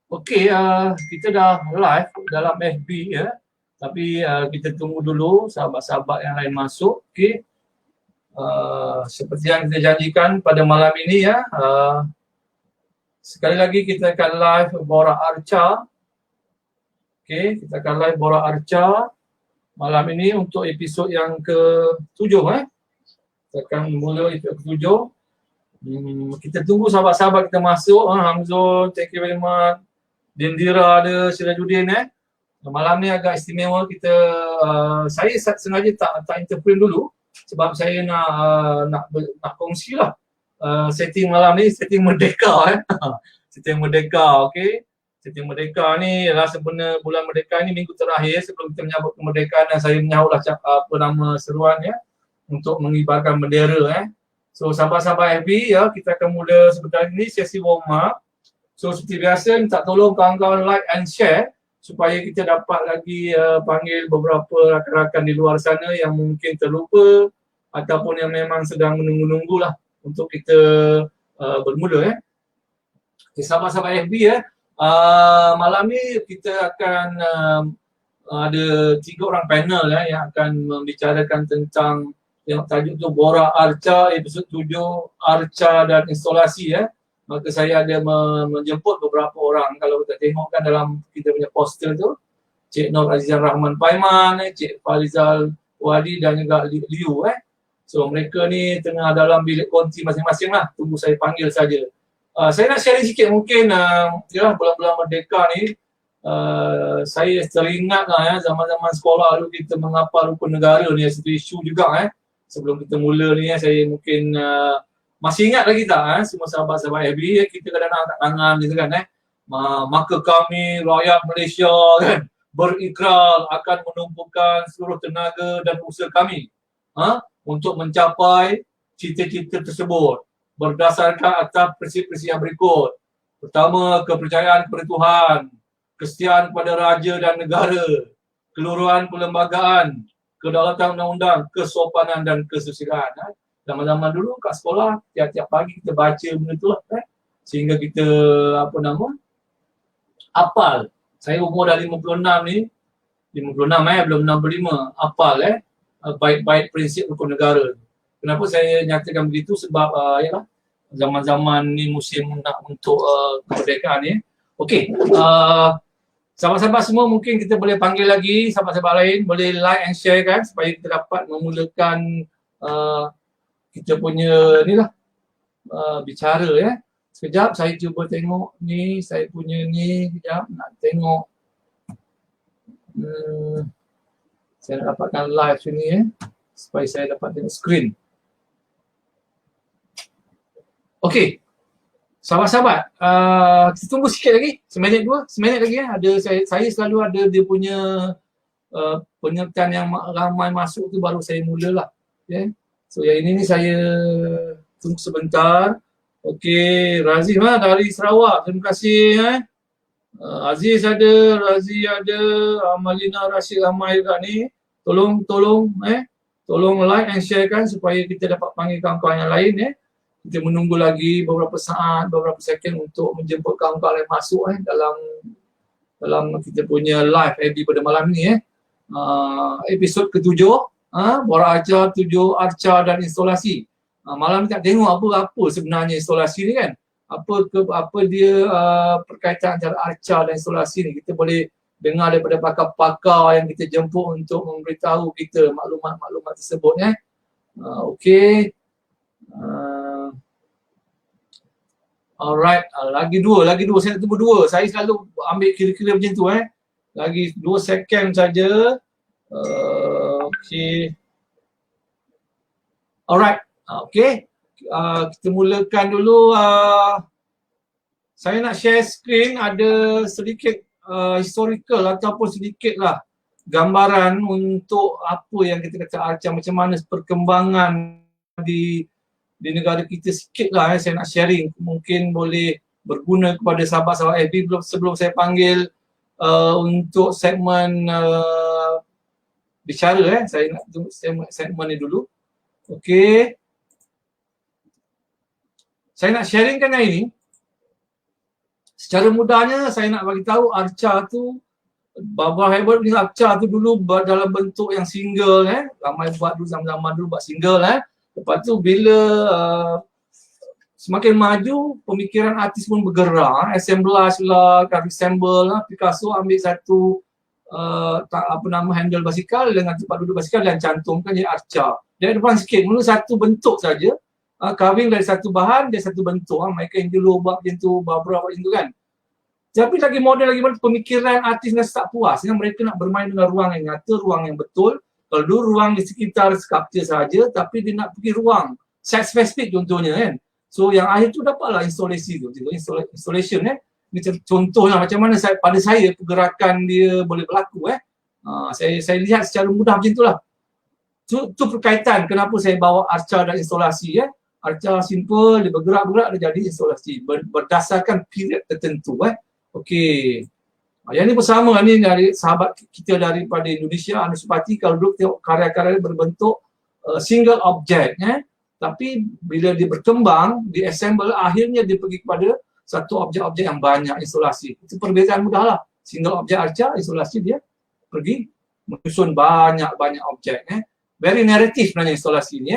Okey, kita dah live dalam FB ya. Tapi kita tunggu dulu sahabat-sahabat yang lain masuk. Okey. Seperti yang kita janjikan pada malam ini ya. Sekali lagi kita akan live Bora Arca. Okey, kita akan live Bora Arca malam ini untuk episod yang ke-7 Kita akan mula episod ke-7. Kita tunggu sahabat-sahabat kita masuk. Hamzul, thank you very much. Dindira ada, Sirajuddin Malam ni agak istimewa kita, saya sengaja tak intervene dulu sebab saya nak kongsi lah setting malam ni, setting merdeka setting merdeka, okey. Setting merdeka ni ialah sebenarnya bulan merdeka ni minggu terakhir sebelum kita menyambut kemerdekaan dan saya menyahutlah apa nama seruan untuk mengibarkan bendera So sahabat-sahabat FB kita akan mula sebentar ini sesi warm up. So seperti biasa minta tolong kawan-kawan like and share supaya kita dapat lagi panggil beberapa rakan-rakan di luar sana yang mungkin terlupa ataupun yang memang sedang menunggu-nunggu lah untuk kita bermula Okay, sahabat-sahabat FB malam ni kita akan ada 3 orang panel yang akan membicarakan tentang yang tajuk tu Bora Arca episod 7 Arca dan instalasi Maka saya ada menjemput beberapa orang. Kalau kita tengok kan dalam kita punya poster tu, Cik Nur Azizan Rahman Paiman, Cik Falizal Wadi dan juga Liu So mereka ni tengah dalam bilik konti masing-masing lah. Tunggu saya panggil saja. Saya nak share sikit mungkin bulan-bulan merdeka ni saya teringat lah zaman-zaman sekolah dulu kita menghafal rukun negara ni satu isu juga Sebelum kita mula ni saya mungkin masih ingat lagi tak semua sahabat-sahabat FB kita kadang-kadang angkat tangan gitu kan maka kami rakyat Malaysia berikrar akan menumpukan seluruh tenaga dan usaha kami untuk mencapai cita-cita tersebut berdasarkan atas prinsip-prinsip yang berikut. Pertama, kepercayaan kepada Tuhan, kesetiaan kepada raja dan negara, keluruhan perlembagaan, kedaulatan undang-undang, kesopanan dan kesusilaan. Zaman-zaman dulu kat sekolah tiap-tiap pagi kita baca benda tu lah sehingga kita hafal. Saya umur dah 56 ni, 56 belum 65, hafal baik-baik prinsip rukun negara. Kenapa saya nyatakan begitu sebab yalah zaman-zaman ni musim nak untuk kemerdekaan ni. Okey, sahabat-sahabat semua mungkin kita boleh panggil lagi sahabat-sahabat lain, boleh like and share kan supaya kita dapat memulakan kita punya ni lah bicara Sekejap saya cuba tengok ni, saya punya ni, sekejap nak tengok saya nak dapatkan live sini supaya saya dapat tengok screen. Okey, sahabat-sahabat, kita tunggu sikit lagi, seminit lagi ada saya selalu ada dia punya penyertaan yang ramai masuk tu baru saya mulalah So yang ini ni saya tunggu sebentar. Okey, Razif dari Sarawak. Terima kasih Aziz ada, Razi ada, Malina Rashid ramai juga ni. Tolong like and share kan supaya kita dapat panggil kawan-kawan yang lain Kita menunggu lagi beberapa saat, beberapa second untuk menjemput kawan-kawan yang masuk dalam kita punya live FB pada malam ni episod ke-7 Bora Arca 7 Arca dan instalasi. Malam ni tak tengok apa sebenarnya instalasi ni kan. Apa dia perkaitan antara Arca dan instalasi ni. Kita boleh dengar daripada pakar-pakar yang kita jemput untuk memberitahu kita maklumat-maklumat tersebut Okey. Alright, lagi dua saya nak tunggu 2. Saya selalu ambil kira-kira macam tu Lagi 2 second saja. Okey. Alright. Okey. Kita mulakan dulu. Saya nak share screen, ada sedikit historical ataupun sedikitlah gambaran untuk apa yang kita kata Arca, macam mana perkembangan di negara kita sikit lah saya nak sharing, mungkin boleh berguna kepada sahabat-sahabat FB sebelum saya panggil untuk segmen bicara saya nak tunggu segmen ni dulu. Okey. Saya nak sharingkan hari ni Secara mudahnya saya nak bagi tahu Arca tu, Barbara Harbor ni Arca tu dulu dalam bentuk yang single ramai buat dulu zaman-zaman dulu buat single Lepas tu bila semakin maju pemikiran artis pun bergerak, assemblage lah, resemble lah, Picasso ambil satu handle basikal dengan tempat duduk basikal dan cantumkan jadi Arca. Dia depan sikit, mula satu bentuk saja. Carving dari satu bahan, dia satu bentuk. Michelangelo buat macam tu, Barbara buat macam tu kan. Tapi lagi modern lagi pemikiran artis dah tak puas. Mereka nak bermain dengan ruang yang nyata, ruang yang betul. Kalau dulu ruang di sekitar sculpture saja, tapi dia nak pergi ruang set spesifik contohnya kan. So yang akhir tu dapatlah installasi tu, installation contohnya macam mana pada saya pergerakan dia boleh berlaku saya lihat secara mudah macam itulah. Tu perkaitan kenapa saya bawa Arca dan instalasi Arca simple, dia bergerak-gerak dia jadi instalasi berdasarkan period tertentu Okey. Yang ni bersama ni dari sahabat kita daripada Indonesia, Anu Supati. Kalau dulu tengok karya-karya berbentuk single object tapi bila dia berkembang, di assemble, akhirnya dia pergi kepada satu objek-objek yang banyak instalasi. Itu perbezaan mudah lah. Single objek Arca, instalasi dia pergi menyusun banyak-banyak objek Very narrative sebenarnya instalasi ni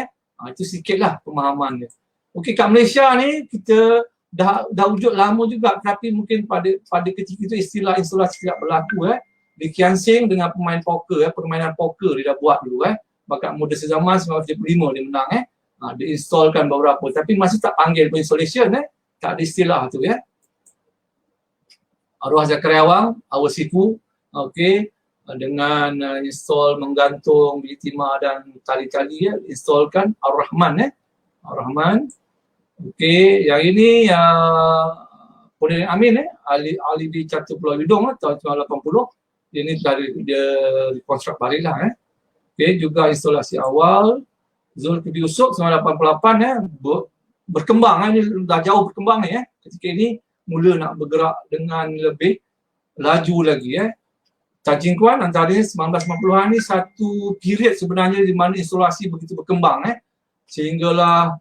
itu sikitlah pemahaman dia. Okey, kat Malaysia ni kita dah wujud lama juga, tapi mungkin pada ketika itu istilah instalasi tidak berlaku Di Kian Seng dengan pemain poker permainan poker dia dah buat dulu bakat muda sezaman 1975 dia menang dia installkan beberapa tapi masih tak panggil pun installation tak ada istilah tu Arwah Zakaria Awang, Our Sifu, okey, dengan install menggantung biji timah dan tali-tali installkan Ar-Rahman Ar-Rahman. Okey, yang ini Pudin Amin Ali di Catur Pulau Widong tahun 1980. Ini dia rekonstruk balik lah Okey, juga instalasi awal Zulkifli Yusuf 1988 berkembang ini dah jauh berkembang ketika ini mula nak bergerak dengan lebih laju lagi Tajin Kuan antaranya 1990-an ni satu period sebenarnya di mana instalasi begitu berkembang sehinggalah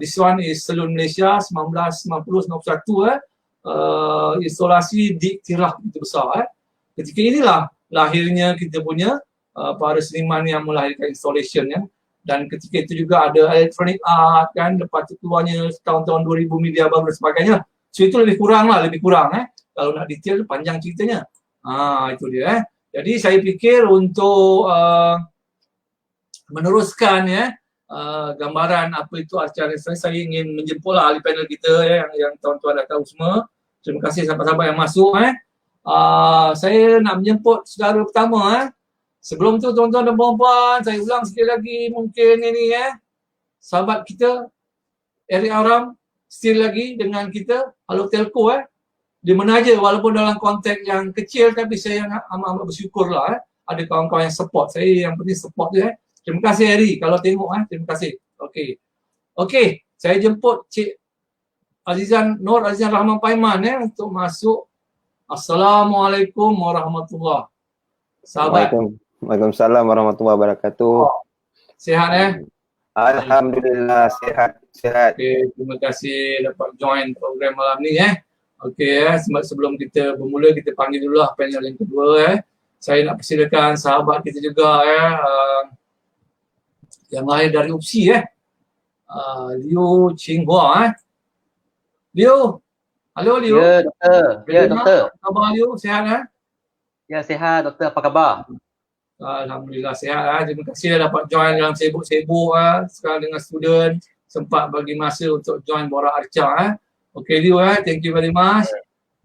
this one is Salon Malaysia 1990-91 instalasi diiktiraf begitu besar ketika inilah lahirnya kita punya para seniman yang melahirkan installation dan ketika itu juga ada electronic art kan, lepas tu keluarnya tahun-tahun 2000 media baru dan sebagainya. So itu lebih kurang kalau nak detail panjang ceritanya. Itu dia Jadi saya fikir untuk meneruskan gambaran apa itu acara saya ingin menjemput ahli panel kita yang tuan-tuan dah tahu semua. Terima kasih sahabat-sahabat yang masuk saya nak menjemput saudara pertama Sebelum tu tuan-tuan dan puan-puan, saya ulang sekali lagi mungkin ini sahabat kita Eric Aram still lagi dengan kita, Halo Telco di mana aja walaupun dalam konteks yang kecil tapi saya amat bersyukur lah ada kawan-kawan yang support saya, yang penting support dia Terima kasih Eric kalau tengok terima kasih. Okey, saya jemput Cik Nur Azizan Rahman Paiman untuk masuk. Assalamualaikum warahmatullahi sahabat. Waalaikumsalam warahmatullahi wabarakatuh. Sihat Alhamdulillah sihat. Okey, terima kasih dapat join program malam ni Okey sebelum kita bermula kita panggil dululah panel yang kedua Saya nak persilakan sahabat kita juga yang lahir dari UPSI Liu Qinghua Liu. Halo Liu. Ya doktor. Doktor. Apa khabar Liu? Sihat Ya sihat doktor, apa khabar? Alhamdulillah sihat Terima kasih dah dapat join dalam sibuk-sibuk sekarang dengan student sempat bagi masa untuk join Borak Arca Okey Liu thank you very much.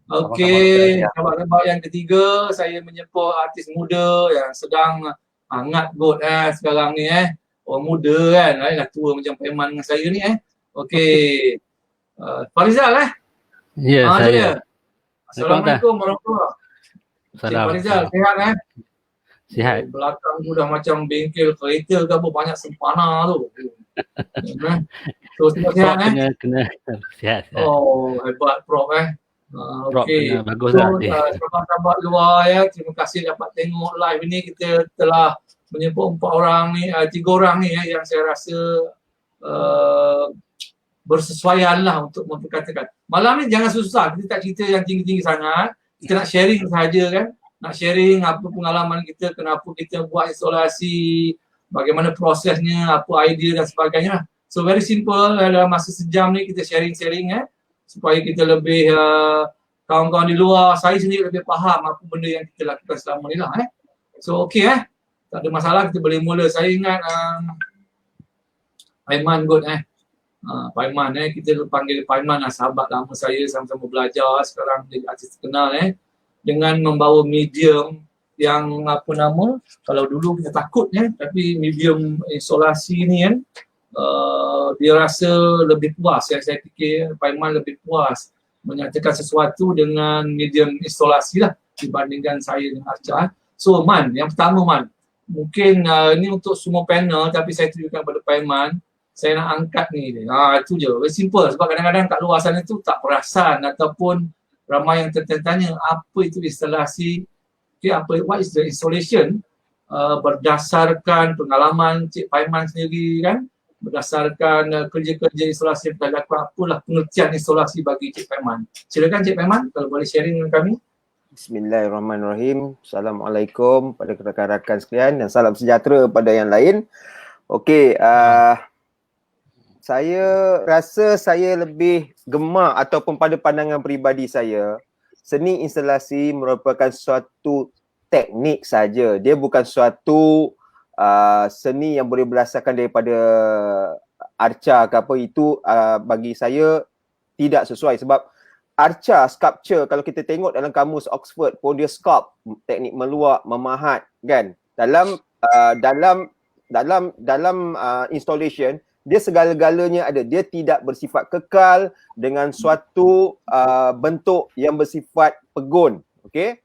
Okey, sahabat-sahabat yang ketiga saya menyemput artis muda yang sedang hangat sekarang ni orang muda kan, dah tua macam Paiman dengan saya ni Okey. Farizal Ya saya. Assalamualaikum warahmatullahi wabarakatuh. Farizal sihat Sihat. Belakang tu dah macam bengkel kereta ke apa, banyak sempana tu. So semua sihat Kena sihat. Oh hebat Prof Okey. Bagus so, sahabat-sahabat luar terima kasih dapat tengok live ini. Kita telah menyebut 3 orang ni yang saya rasa bersesuaian lah untuk memperkatakan. Malam ni jangan susah, kita tak cerita yang tinggi-tinggi sangat, kita nak sharing sahaja kan, nak sharing apa pengalaman kita, kenapa kita buat isolasi, bagaimana prosesnya, apa idea dan sebagainya. So very simple, dalam masa sejam ni kita sharing-sharing supaya kita lebih kawan-kawan di luar, saya sendiri lebih faham apa benda yang kita lakukan selama ni lah So okay tak ada masalah, kita boleh mula. Saya ingat Paiman kot Paiman kita panggil Paiman lah, sahabat lama saya, sama-sama belajar, sekarang dia artis terkenal dengan membawa medium yang kalau dulu kita takut tapi medium isolasi ni dia rasa lebih puas. Saya fikir Paiman lebih puas menyatakan sesuatu dengan medium isolasi lah dibandingkan saya dengan Arca. So Man, yang pertama Man, mungkin ini untuk semua panel tapi saya tunjukkan pada Paiman. Saya nak angkat ni itu je, very simple. Sebab kadang-kadang kat luar sana tu tak perasan ataupun ramai yang tertanya apa itu instalasi, what is the installation, berdasarkan pengalaman Cik Paiman sendiri kan, berdasarkan kerja-kerja isolasi yang telah dilakukan, apalah pengertian isolasi bagi Cik Paiman. Silakan Cik Paiman kalau boleh sharing dengan kami. Bismillahirrahmanirrahim. Assalamualaikum pada rakan-rakan sekalian dan salam sejahtera pada yang lain. Okey, saya rasa saya lebih gemar ataupun pada pandangan peribadi saya, seni instalasi merupakan suatu teknik saja. Dia bukan suatu seni yang boleh berdasarkan daripada arca ke apa. Itu bagi saya tidak sesuai sebab arca, sculpture, kalau kita tengok dalam kamus Oxford pun dia sculpt, teknik meluak, memahat kan. Dalam installation dia segala-galanya ada. Dia tidak bersifat kekal dengan suatu bentuk yang bersifat pegun. Okey.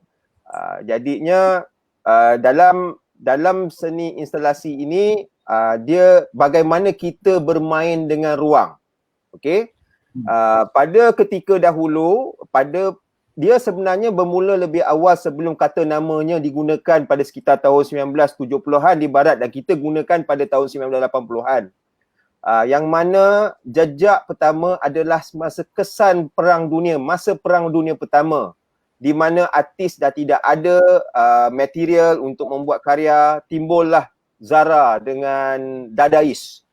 Jadinya dalam seni instalasi ini dia bagaimana kita bermain dengan ruang. Okey. Pada ketika dahulu, dia sebenarnya bermula lebih awal sebelum kata namanya digunakan pada sekitar tahun 1970-an di barat dan kita gunakan pada tahun 1980-an. Yang mana jejak pertama adalah masa kesan Perang Dunia, masa Perang Dunia Pertama, di mana artis dah tidak ada material untuk membuat karya, timbullah Zara dengan Dadais.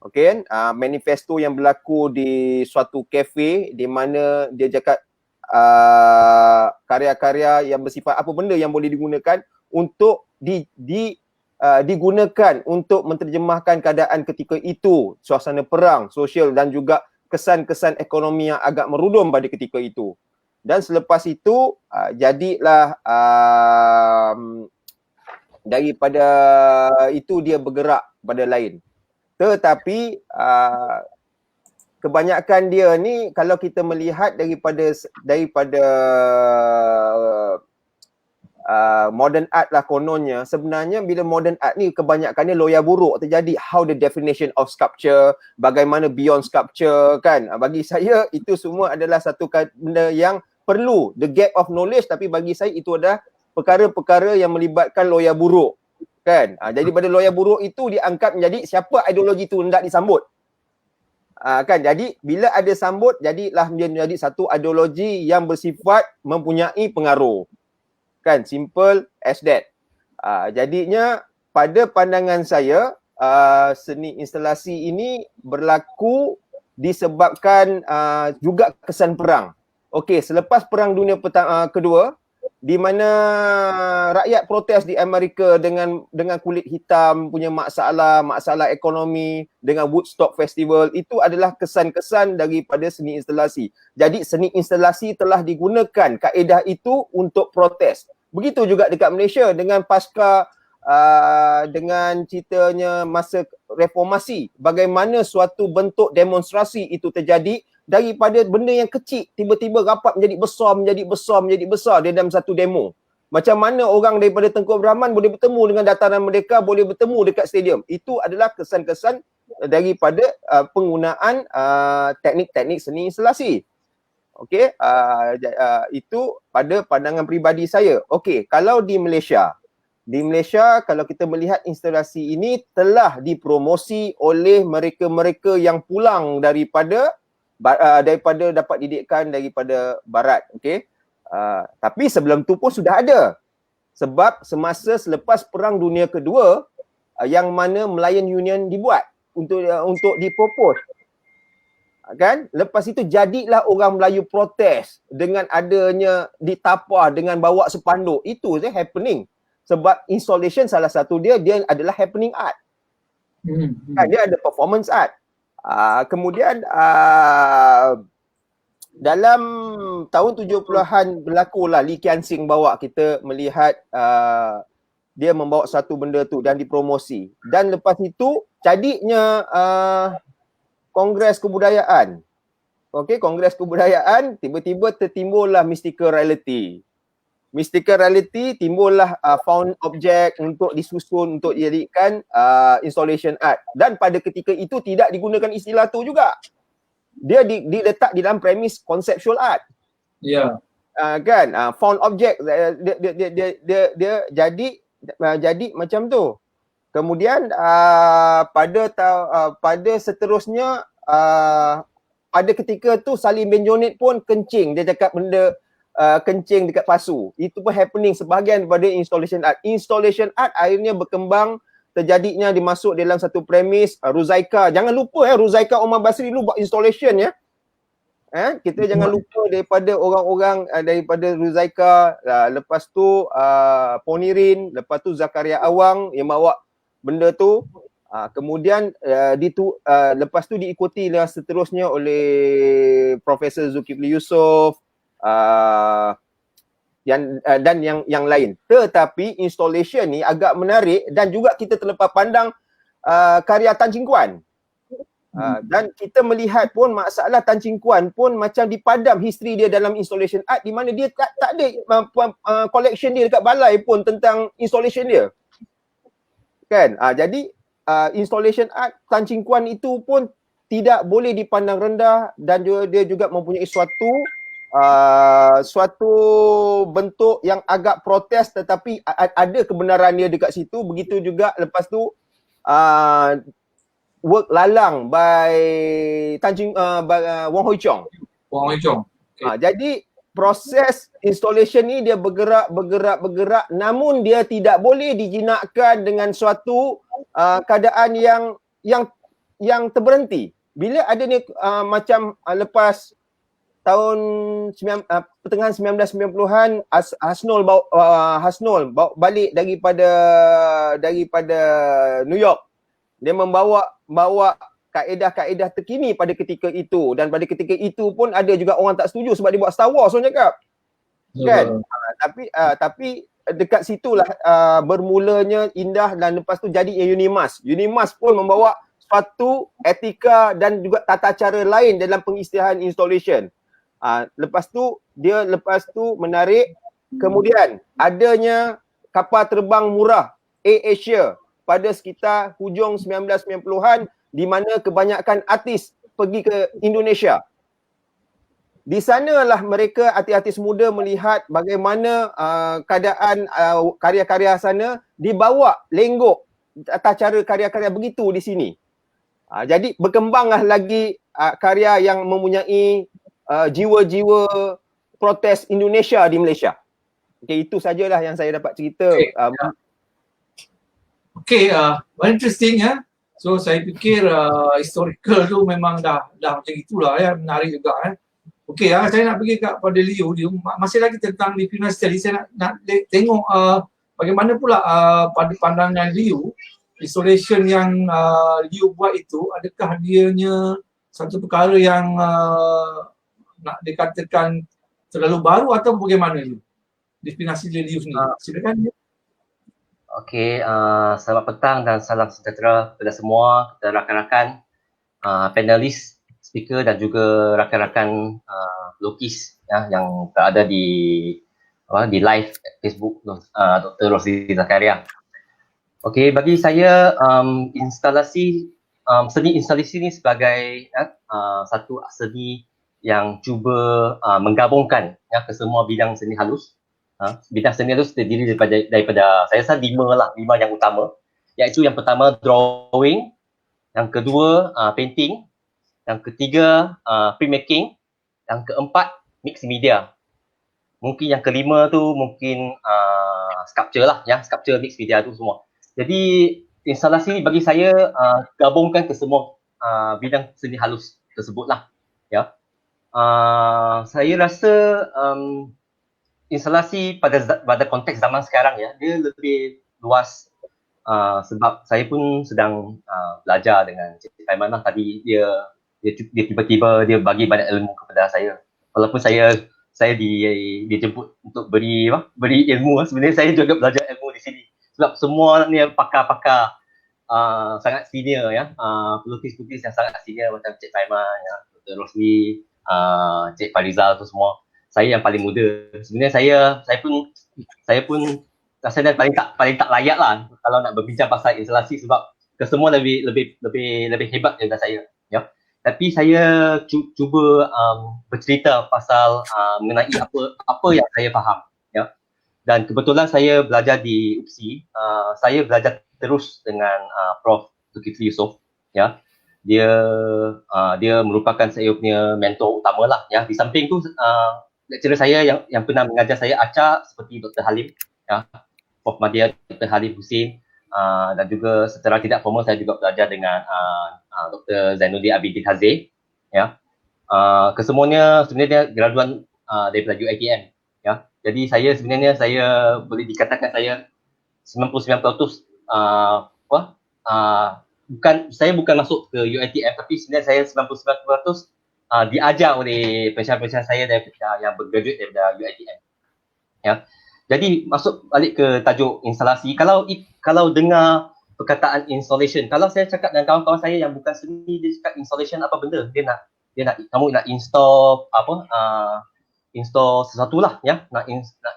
Okey, manifesto yang berlaku di suatu kafe di mana dia cakap karya-karya yang bersifat apa benda yang boleh digunakan untuk digunakan untuk menterjemahkan keadaan ketika itu, suasana perang, sosial dan juga kesan-kesan ekonomi yang agak merudum pada ketika itu. Dan selepas itu jadilah daripada itu dia bergerak pada lain. Tetapi kebanyakan dia ni kalau kita melihat daripada modern art lah kononnya, sebenarnya bila modern art ni kebanyakannya loya buruk terjadi. How the definition of sculpture, bagaimana beyond sculpture kan. Bagi saya itu semua adalah satu benda yang perlu, the gap of knowledge, tapi bagi saya itu adalah perkara-perkara yang melibatkan loya buruk kan. Jadi pada loya buruk itu diangkat menjadi siapa ideologi itu hendak disambut. Kan, jadi bila ada sambut jadilah dia menjadi satu ideologi yang bersifat mempunyai pengaruh. Kan, simple as that. Jadinya pada pandangan saya seni instalasi ini berlaku disebabkan juga kesan perang. Okey, selepas Perang Dunia Kedua, di mana rakyat protes di Amerika dengan kulit hitam punya masalah ekonomi, dengan Woodstock Festival, itu adalah kesan-kesan daripada seni instalasi. Jadi seni instalasi telah digunakan kaedah itu untuk protes. Begitu juga dekat Malaysia dengan pasca dengan ceritanya masa reformasi, bagaimana suatu bentuk demonstrasi itu terjadi daripada benda yang kecil tiba-tiba rapat menjadi besar di dalam satu demo. Macam mana orang daripada Tengku Abdul Rahman boleh bertemu dengan Dataran Merdeka, boleh bertemu dekat stadium. Itu adalah kesan-kesan daripada penggunaan teknik-teknik seni instalasi. Okey, itu pada pandangan peribadi saya. Okey, kalau di Malaysia di Malaysia kalau kita melihat instalasi ini telah dipromosi oleh mereka-mereka yang pulang daripada dapat didikan daripada barat, okey. Tapi sebelum tu pun sudah ada. Sebab semasa selepas Perang Dunia Kedua yang mana Malayan Union dibuat untuk dipropose. Kan? Lepas itu jadilah orang Melayu protes dengan adanya ditapah dengan bawa spanduk. Itu je happening. Sebab installation salah satu dia adalah happening art. Dia ada performance art. Kemudian dalam tahun 70-an berlakulah Lee Kian Sing bawa kita melihat dia membawa satu benda tu dan dipromosi. Dan lepas itu jadinya Kongres Kebudayaan. Okey, Kongres Kebudayaan, tiba-tiba tertimbullah mystical reality. Mystical reality timbullah found object untuk disusun untuk dijadikan installation art. Dan pada ketika itu tidak digunakan istilah tu juga. Dia diletak di dalam premis conceptual art. Ya. Kan? Found object dia jadi macam tu. Kemudian pada seterusnya pada ketika tu Salim Benjonet pun kencing, dia cakap benda kencing dekat pasu. Itu pun happening sebahagian daripada installation art. Installation art akhirnya berkembang, terjadinya dimasuk dalam satu premis Ruzaika. Jangan lupa Ruzaika Omar Basri dulu buat installation ya. Kita jangan lupa daripada orang-orang daripada Ruzaika, lepas tu Ponirin, lepas tu Zakaria Awang yang bawa benda tu. Kemudian lepas tu diikuti seterusnya oleh Profesor Zulkifli Yusof dan yang lain. Tetapi installation ni agak menarik dan juga kita terlepas pandang karya Tan Ching Kuan. Dan kita melihat pun masalah Tan Ching Kuan pun macam dipadam history dia dalam installation art, di mana dia tak ada collection dia dekat balai pun tentang installation dia. Kan? Jadi installation art Tan Ching Kuan itu pun tidak boleh dipandang rendah dan dia juga mempunyai suatu bentuk yang agak protes, tetapi ada kebenaran dia dekat situ. Begitu juga lepas tu work lalang by Wong Hoi Chong. Okay. Jadi proses installation ni dia bergerak, namun dia tidak boleh dijinakkan dengan suatu keadaan yang terberhenti. Bila ada ni macam lepas tahun pertengahan 1990-an Hasnul bawa balik daripada New York. Dia membawa kaedah-kaedah terkini pada ketika itu, dan pada ketika itu pun ada juga orang tak setuju sebab dia buat Star Wars orang cakap. Kan? Tapi dekat situlah bermulanya Indah dan lepas tu jadi Unimas. Unimas pun membawa suatu etika dan juga tata cara lain dalam pengisytiharan installation. Lepas tu menarik. Kemudian adanya kapal terbang murah AirAsia pada sekitar hujung 1990-an, di mana kebanyakan artis pergi ke Indonesia. Di sanalah mereka artis-artis muda melihat bagaimana keadaan karya-karya sana dibawa lenggok tata cara karya-karya begitu di sini. Jadi berkembanglah lagi karya yang mempunyai jiwa-jiwa protes Indonesia di Malaysia. Okey, itu sajalah yang saya dapat cerita. Very interesting ya. So saya fikir historical tu memang dah macam itulah ya, menarik juga Okey, saya nak pergi kepada Liu. Masih lagi tentang Lipinus tadi, saya nak tengok bagaimana pula pada pandangan Liu, installation yang Liu buat itu, adakah dianya satu perkara yang nak dikatakan terlalu baru atau bagaimana Liu? Definisi Liu ni. Silakan. Okey, selamat petang dan salam sejahtera kepada semua, kepada rakan-rakan, panelis, speaker dan juga rakan-rakan lukis yang berada di live Facebook Dr. Rosli Zakaria. Okey, bagi saya seni instalasi ni sebagai satu seni yang cuba menggabungkan kesemua bidang seni halus Bidang seni itu terdiri daripada saya rasa 5 yang utama, iaitu yang pertama drawing, yang kedua painting, yang ketiga printmaking, yang keempat mixed media. Mungkin yang kelima tu mungkin sculpture lah, ya, sculpture, mixed media tu semua. Jadi instalasi bagi saya gabungkan ke semua bidang seni halus tersebut lah, ya. Saya rasa instalasi pada konteks zaman sekarang, ya, dia lebih luas sebab saya pun sedang belajar dengan Cik Taiman lah. Tadi dia tiba-tiba dia bagi banyak ilmu kepada saya. Walaupun saya dijemput untuk beri ilmu, sebenarnya saya juga belajar ilmu di sini. Sebab semua ni pakar-pakar sangat senior, ya, pelukis-pelukis yang sangat senior macam Cik Taiman, ya, Dr. Rosli, Cik Farizal tu semua. Saya yang paling muda. Sebenarnya saya pun rasanya paling tak layak lah kalau nak berbincang pasal instalasi sebab kesemua lebih hebat daripada saya, ya. Tapi saya cuba bercerita pasal mengenai apa yang saya faham, ya. Dan kebetulan saya belajar di UPSI, saya belajar terus dengan Prof. Zulkifli Yusof, ya. Dia merupakan saya punya mentor utama lah, ya. Di samping tu lecturer saya yang pernah mengajar saya acak seperti Dr. Halim, ya, Prof. Madya, Dr. Halim Husin, dan juga secara tidak formal saya juga belajar dengan Dr. Zainuddin Abidin Hazir, ya. Kesemuanya sebenarnya graduan daripada UiTM, ya. Jadi saya boleh dikatakan saya 99% saya bukan masuk ke UiTM, tapi sebenarnya saya 99% diajar oleh pensyarah-pensyarah saya yang bergraduate daripada UiTM, ya. Jadi masuk balik ke tajuk instalasi. Kalau dengar perkataan installation, kalau saya cakap dengan kawan-kawan saya yang bukan seni, dia cakap installation apa benda? Kamu nak install install sesuatu lah, ya. Nak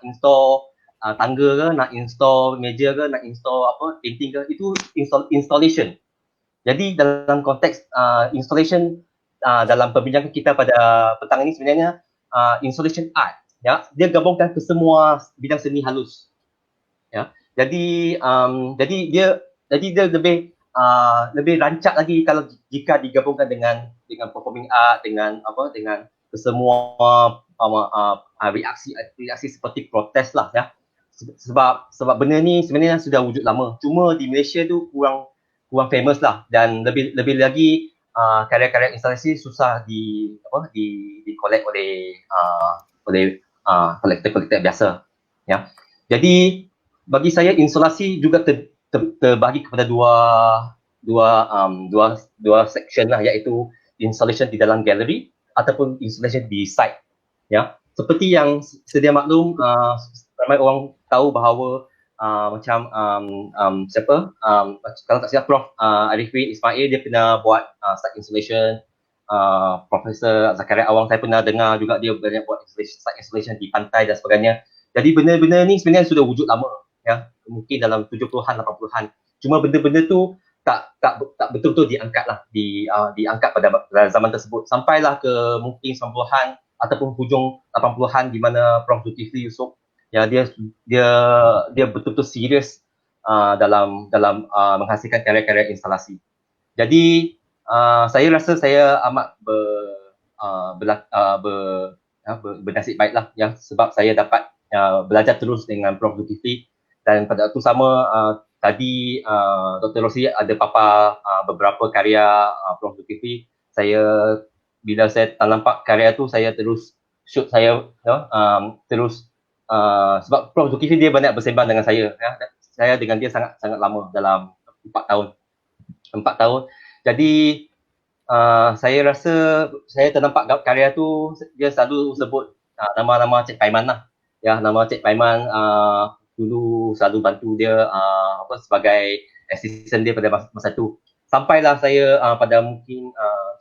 install tangga ke, nak install meja ke, nak install painting ke, itu installation. Jadi dalam konteks installation dalam perbincangan kita pada petang ini sebenarnya installation art, ya, dia gabungkan ke semua bidang seni halus, ya. Jadi dia lebih rancak lagi kalau jika digabungkan dengan performing art, dengan kesemua reaksi seperti protes lah, ya. Sebab benda ni sebenarnya sudah wujud lama, cuma di Malaysia tu kurang famous lah, dan lebih lagi karya-karya instalasi susah di collect oleh kolektor biasa, ya. Jadi bagi saya instalasi juga terbagi kepada dua section lah, iaitu installation di dalam galeri ataupun installation di site, ya. Seperti yang sedia maklum, ramai orang tahu bahawa macam kalau tak silap Prof. Arifin Ismail dia pernah buat site installation, Profesor Zakaria Awang saya pernah dengar juga dia banyak buat site installation di pantai dan sebagainya. Jadi benda-benda ni sebenarnya sudah wujud lama, ya, mungkin dalam 70-an 80-an. Cuma benda-benda tu tak betul-betul diangkat lah, diangkat pada zaman tersebut, sampailah ke mungkin 90-an ataupun hujung 80-an di mana Prof. Zulkifli Yusof, ya, dia betul-betul serius dalam menghasilkan karya-karya instalasi. Jadi saya rasa saya amat bernasib baiklah, ya, sebab saya dapat belajar terus dengan Prof. Zulkifli, dan pada waktu sama tadi Dr. Rosli ada papar beberapa karya Prof. Zulkifli. Bila saya tak nampak karya tu, saya terus shoot, terus sebab Prof. Zulkifli dia banyak bersembang dengan saya, ya. Saya dengan dia sangat lama, dalam 4 tahun. Jadi saya rasa saya ternampak karya tu, dia selalu sebut nama Cik Paiman lah, ya. Nama Cik Paiman dulu selalu bantu dia sebagai assistant dia pada masa tu. Sampailah saya pada mungkin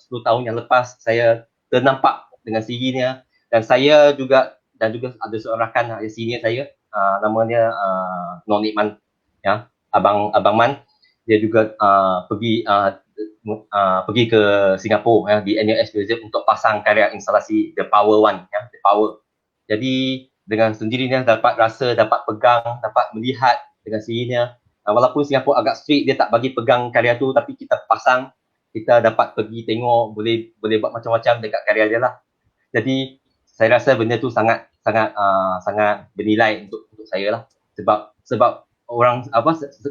10 tahun yang lepas, saya ternampak dengan CV-nya, dan saya juga ada seorang rakan senior saya, namanya Nonik Man, ya, Abang Man. Dia juga pergi ke Singapura, ya, di NUS Museum untuk pasang karya instalasi The Power One, ya, The Power. Jadi dengan sendirinya dapat rasa, dapat pegang, dapat melihat dengan sendirinya. Walaupun Singapura agak strict, dia tak bagi pegang karya tu, tapi kita pasang, kita dapat pergi tengok, boleh buat macam-macam dekat karya dia lah. Jadi saya rasa benda tu sangat bernilai untuk saya lah. Sebab orang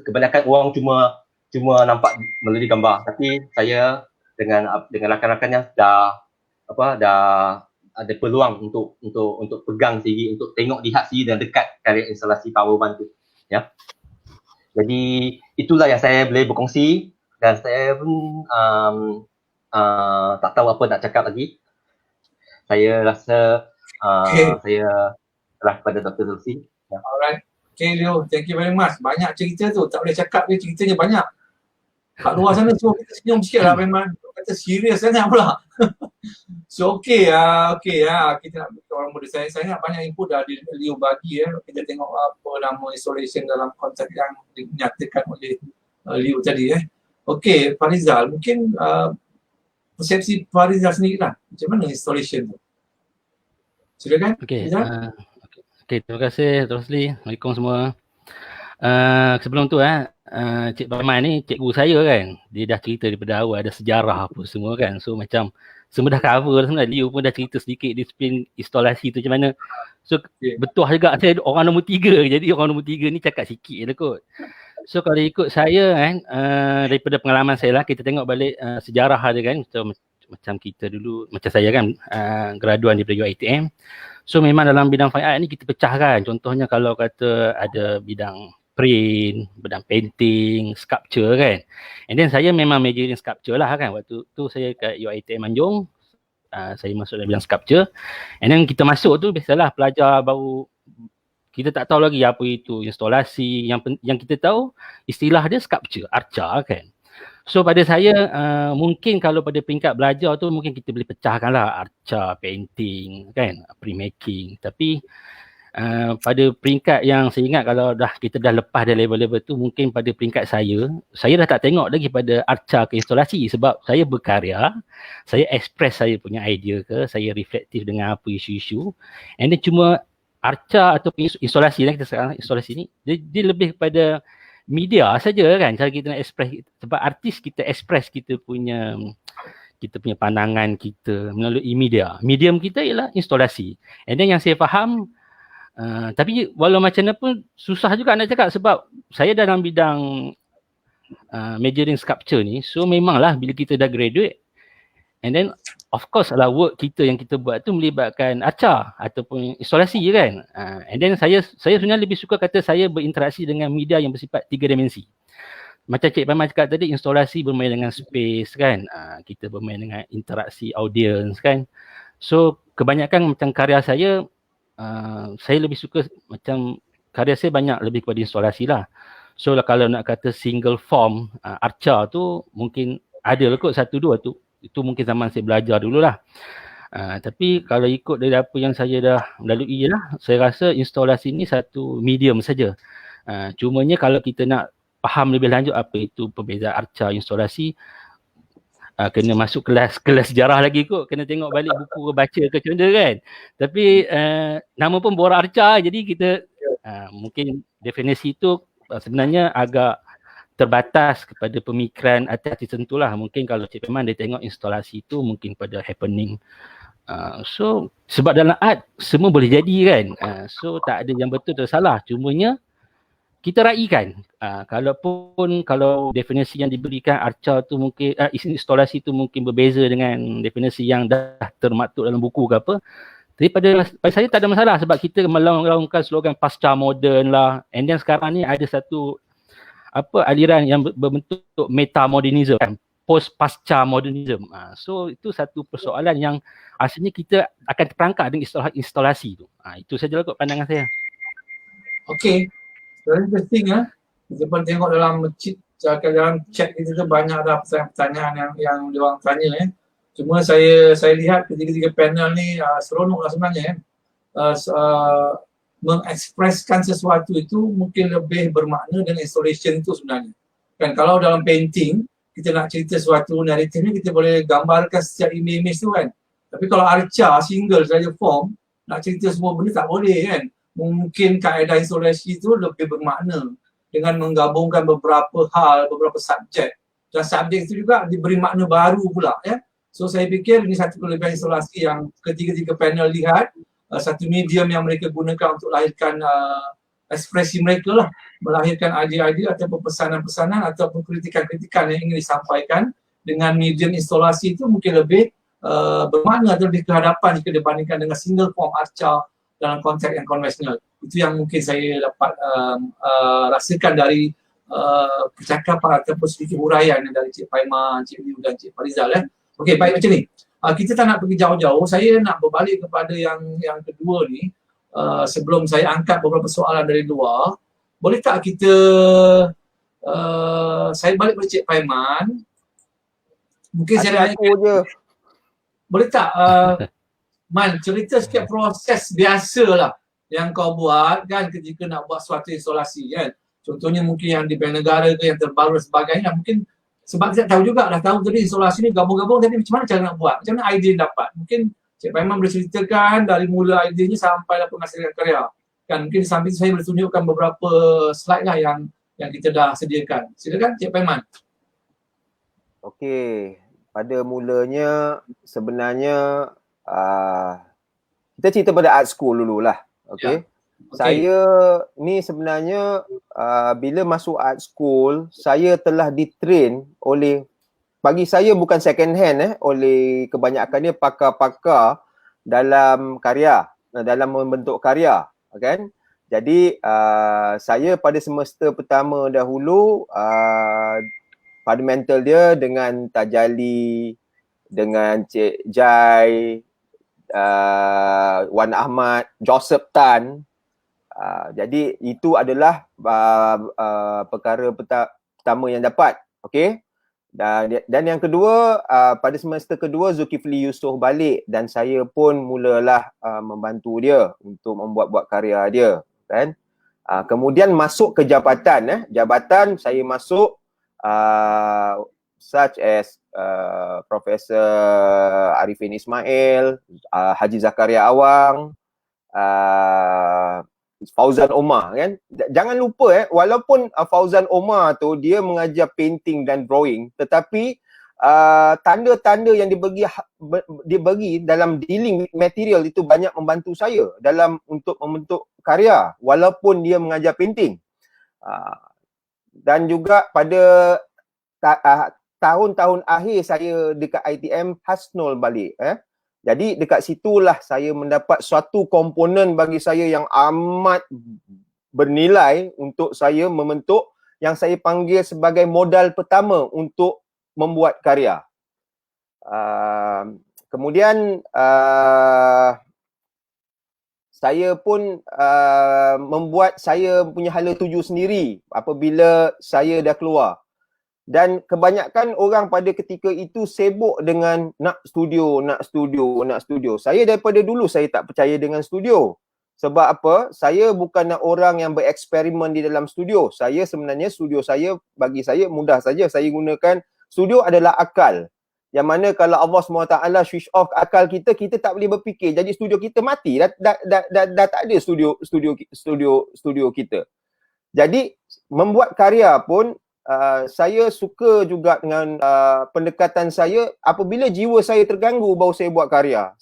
kebanyakan orang cuma nampak melalui gambar, tapi saya dengan rakan-rakannya dah ada peluang untuk pegang sendiri, untuk lihat sendiri dan dekat karya instalasi Power One tu, ya. Jadi itulah yang saya boleh berkongsi, dan saya pun tak tahu apa nak cakap lagi. Saya rasa saya serah pada Dr. Zulfi. Ya. Alright. Okay Leo, thank you very much. Banyak cerita tu, tak boleh cakap dia, ceritanya banyak. Kat luar sana suruh kita senyum sikit lah memang. Kata serius sangat pula. So kita nak orang muda. Saya ingat banyak input dah Leo bagi ya. Kita tengok apa nama installation dalam konteks yang dinyatakan oleh Leo tadi . Okay, Farizal, mungkin persepsi Farizal sendiri lah. Macam mana installation tu? Silakan. Okey. Farizal. Okey, terima kasih Dr. Rosli. Assalamualaikum semua. Sebelum tu Cik Baman ni cikgu saya kan. Dia dah cerita daripada awal, ada sejarah apa semua kan. So macam semua dah cover sebenarnya. Leo pun dah cerita sedikit disiplin instalasi tu macam mana. So betul juga saya orang nombor 3. Jadi orang nombor 3 ni cakap sikit je lah kot. So kalau ikut saya kan, daripada pengalaman saya lah, kita tengok balik sejarah dia kan. So, macam kita dulu, macam saya kan, graduan daripada UiTM. So memang dalam bidang fine art ni kita pecahkan. Contohnya kalau kata ada bidang print, bidang painting, sculpture kan. And then saya memang majoring sculpture lah kan. Waktu tu saya kat UiTM Anjung, saya masuk dalam bidang sculpture. And then kita masuk tu biasalah pelajar baru, kita tak tahu lagi apa itu instalasi. Yang kita tahu istilah dia sculpture, arca kan. So pada saya mungkin kalau pada peringkat belajar tu mungkin kita boleh pecahkan lah arca, painting kan, printmaking. Tapi pada peringkat yang saya ingat kalau kita dah lepas dari level-level tu, mungkin pada peringkat saya dah tak tengok lagi pada arca ke instalasi, sebab saya berkarya, saya express saya punya idea ke, saya reflektif dengan apa isu-isu, and then cuma arca atau instalasi lah, kita sekarang instalasi ni dia lebih kepada media saja kan, cara kita nak express. Sebab artis kita express kita punya pandangan kita melalui media. Medium kita ialah instalasi. And then yang saya faham, tapi walau macam mana pun susah juga nak cakap, sebab saya dalam bidang majoring sculpture ni. So memanglah bila kita dah graduate, and then of course lah work kita yang kita buat tu melibatkan arca ataupun instalasi je kan. And then saya sebenarnya lebih suka kata saya berinteraksi dengan media yang bersifat 3 dimensi. Macam Cik Paman cakap tadi, instalasi bermain dengan space kan. Kita bermain dengan interaksi audience kan. So kebanyakan macam karya saya lebih suka macam karya saya banyak lebih kepada instalasi lah. So kalau nak kata single form arca tu mungkin ada lah kot 1-2 tu. Itu mungkin zaman saya belajar dululah. Tapi kalau ikut dari apa yang saya dah melalui je lah, saya rasa instalasi ni satu medium saja. Cumanya kalau kita nak faham lebih lanjut apa itu perbezaan arca, instalasi, kena masuk kelas sejarah lagi kot. Kena tengok balik buku, baca ke macam mana kan. Tapi nama pun Borak Arca, jadi kita mungkin definisi itu sebenarnya agak terbatas kepada pemikiran artis tertentu lah. Mungkin kalau Cik Peman dia tengok instalasi tu mungkin pada happening. So sebab dalam art semua boleh jadi kan. So tak ada yang betul atau salah. Cumanya kita raikan. Kalau definisi yang diberikan arca tu mungkin instalasi tu mungkin berbeza dengan definisi yang dah termaktub dalam buku ke apa. Tapi pada saya tak ada masalah, sebab kita melaungkan slogan pasca moden lah. And then sekarang ni ada satu aliran yang berbentuk metamodernism kan, post pasca modernism. So itu satu persoalan yang asalnya kita akan terperangkap dengan istilah instalasi tu. Itu sajalah kot pandangan saya. Okay, very interesting kita pun tengok dalam chat kita tu banyak dah pertanyaan yang diorang tanya Cuma saya lihat ketiga-tiga panel ni seronok lah sebenarnya mengekspreskan sesuatu itu mungkin lebih bermakna dengan installation tu sebenarnya. Kan kalau dalam painting kita nak cerita sesuatu naratif ni, kita boleh gambarkan setiap image tu kan. Tapi kalau arca single saja form, nak cerita semua benda tak boleh kan. Mungkin kaedah instalasi itu lebih bermakna dengan menggabungkan beberapa hal, beberapa subjek, dan subjek itu juga diberi makna baru pula ya. So saya fikir ini satu kelebihan instalasi yang ketiga-tiga panel lihat, satu medium yang mereka gunakan untuk lahirkan ekspresi mereka lah, melahirkan idea-idea ataupun pesanan-pesanan ataupun kritikan-kritikan yang ingin disampaikan dengan medium instalasi itu mungkin lebih bermakna atau lebih kehadapan jika dibandingkan dengan single form arca dalam konteks yang konvensional. Itu yang mungkin saya dapat rasakan dari percakapan ataupun sedikit huraian dari Cik Paiman, Cik Liu dan Cik Farizal ya. Okey, baik macam ni. Kita tak nak pergi jauh-jauh. Saya nak berbalik kepada yang kedua ni. Sebelum saya angkat beberapa soalan dari luar, boleh tak kita saya balik kepada Cik Paiman. Mungkin saya Aku je. boleh tak Man, cerita sikit proses biasa lah yang kau buat kan ketika nak buat suatu instalasi kan. Contohnya mungkin yang di Bank Negara ke yang terbaru dan sebagainya. Mungkin sebab kita tahu juga dah tahu tadi instalasi ni gabung-gabung, tapi macam mana cara nak buat? Macam mana idea dapat? Mungkin Cik Paiman boleh ceritakan dari mula idenya sampai lah penghasilkan karya. Kan mungkin di samping saya boleh tunjukkan beberapa slide lah yang kita dah sediakan. Silakan Cik Paiman. Okey, pada mulanya sebenarnya kita cerita pada art school dululah. Okey. Okay. Saya ni sebenarnya bila masuk art school, saya telah ditrain oleh, bagi saya bukan second hand oleh kebanyakannya pakar-pakar dalam karya, dalam membentuk karya, kan? Jadi saya pada semester pertama dahulu fundamental dia dengan Tajali, dengan Cik Jai, Wan Ahmad, Joseph Tan. Jadi itu adalah perkara pertama yang dapat. Okey. Dan yang kedua, pada semester kedua Zulkifli Yusof balik dan saya pun mulalah membantu dia untuk membuat-buat karya dia, kan. Kemudian masuk ke jabatan, jabatan saya masuk such as Profesor Arifin Ismail, Haji Zakaria Awang, Fauzan Omar, kan. Jangan lupa walaupun Fauzan Omar tu dia mengajar painting dan drawing, tetapi tanda-tanda yang dibagi dalam dealing with material itu banyak membantu saya dalam untuk membentuk karya walaupun dia mengajar painting. Dan juga pada tahun-tahun akhir saya dekat ITM, Hasnul balik. Jadi dekat situlah saya mendapat suatu komponen bagi saya yang amat bernilai untuk saya membentuk yang saya panggil sebagai modal pertama untuk membuat karya. Kemudian saya pun membuat saya punya hala tuju sendiri apabila saya dah keluar. Dan kebanyakan orang pada ketika itu sibuk dengan nak studio. Saya daripada dulu saya tak percaya dengan studio. Sebab apa? Saya bukanlah orang yang bereksperimen di dalam studio. Saya sebenarnya studio saya, bagi saya mudah saja. Saya gunakan studio adalah akal. Yang mana kalau Allah SWT switch off akal kita, kita tak boleh berfikir. Jadi studio kita mati. Dah tak ada studio kita. Jadi membuat karya pun saya suka juga dengan pendekatan saya. Apabila jiwa saya terganggu baru saya buat karya.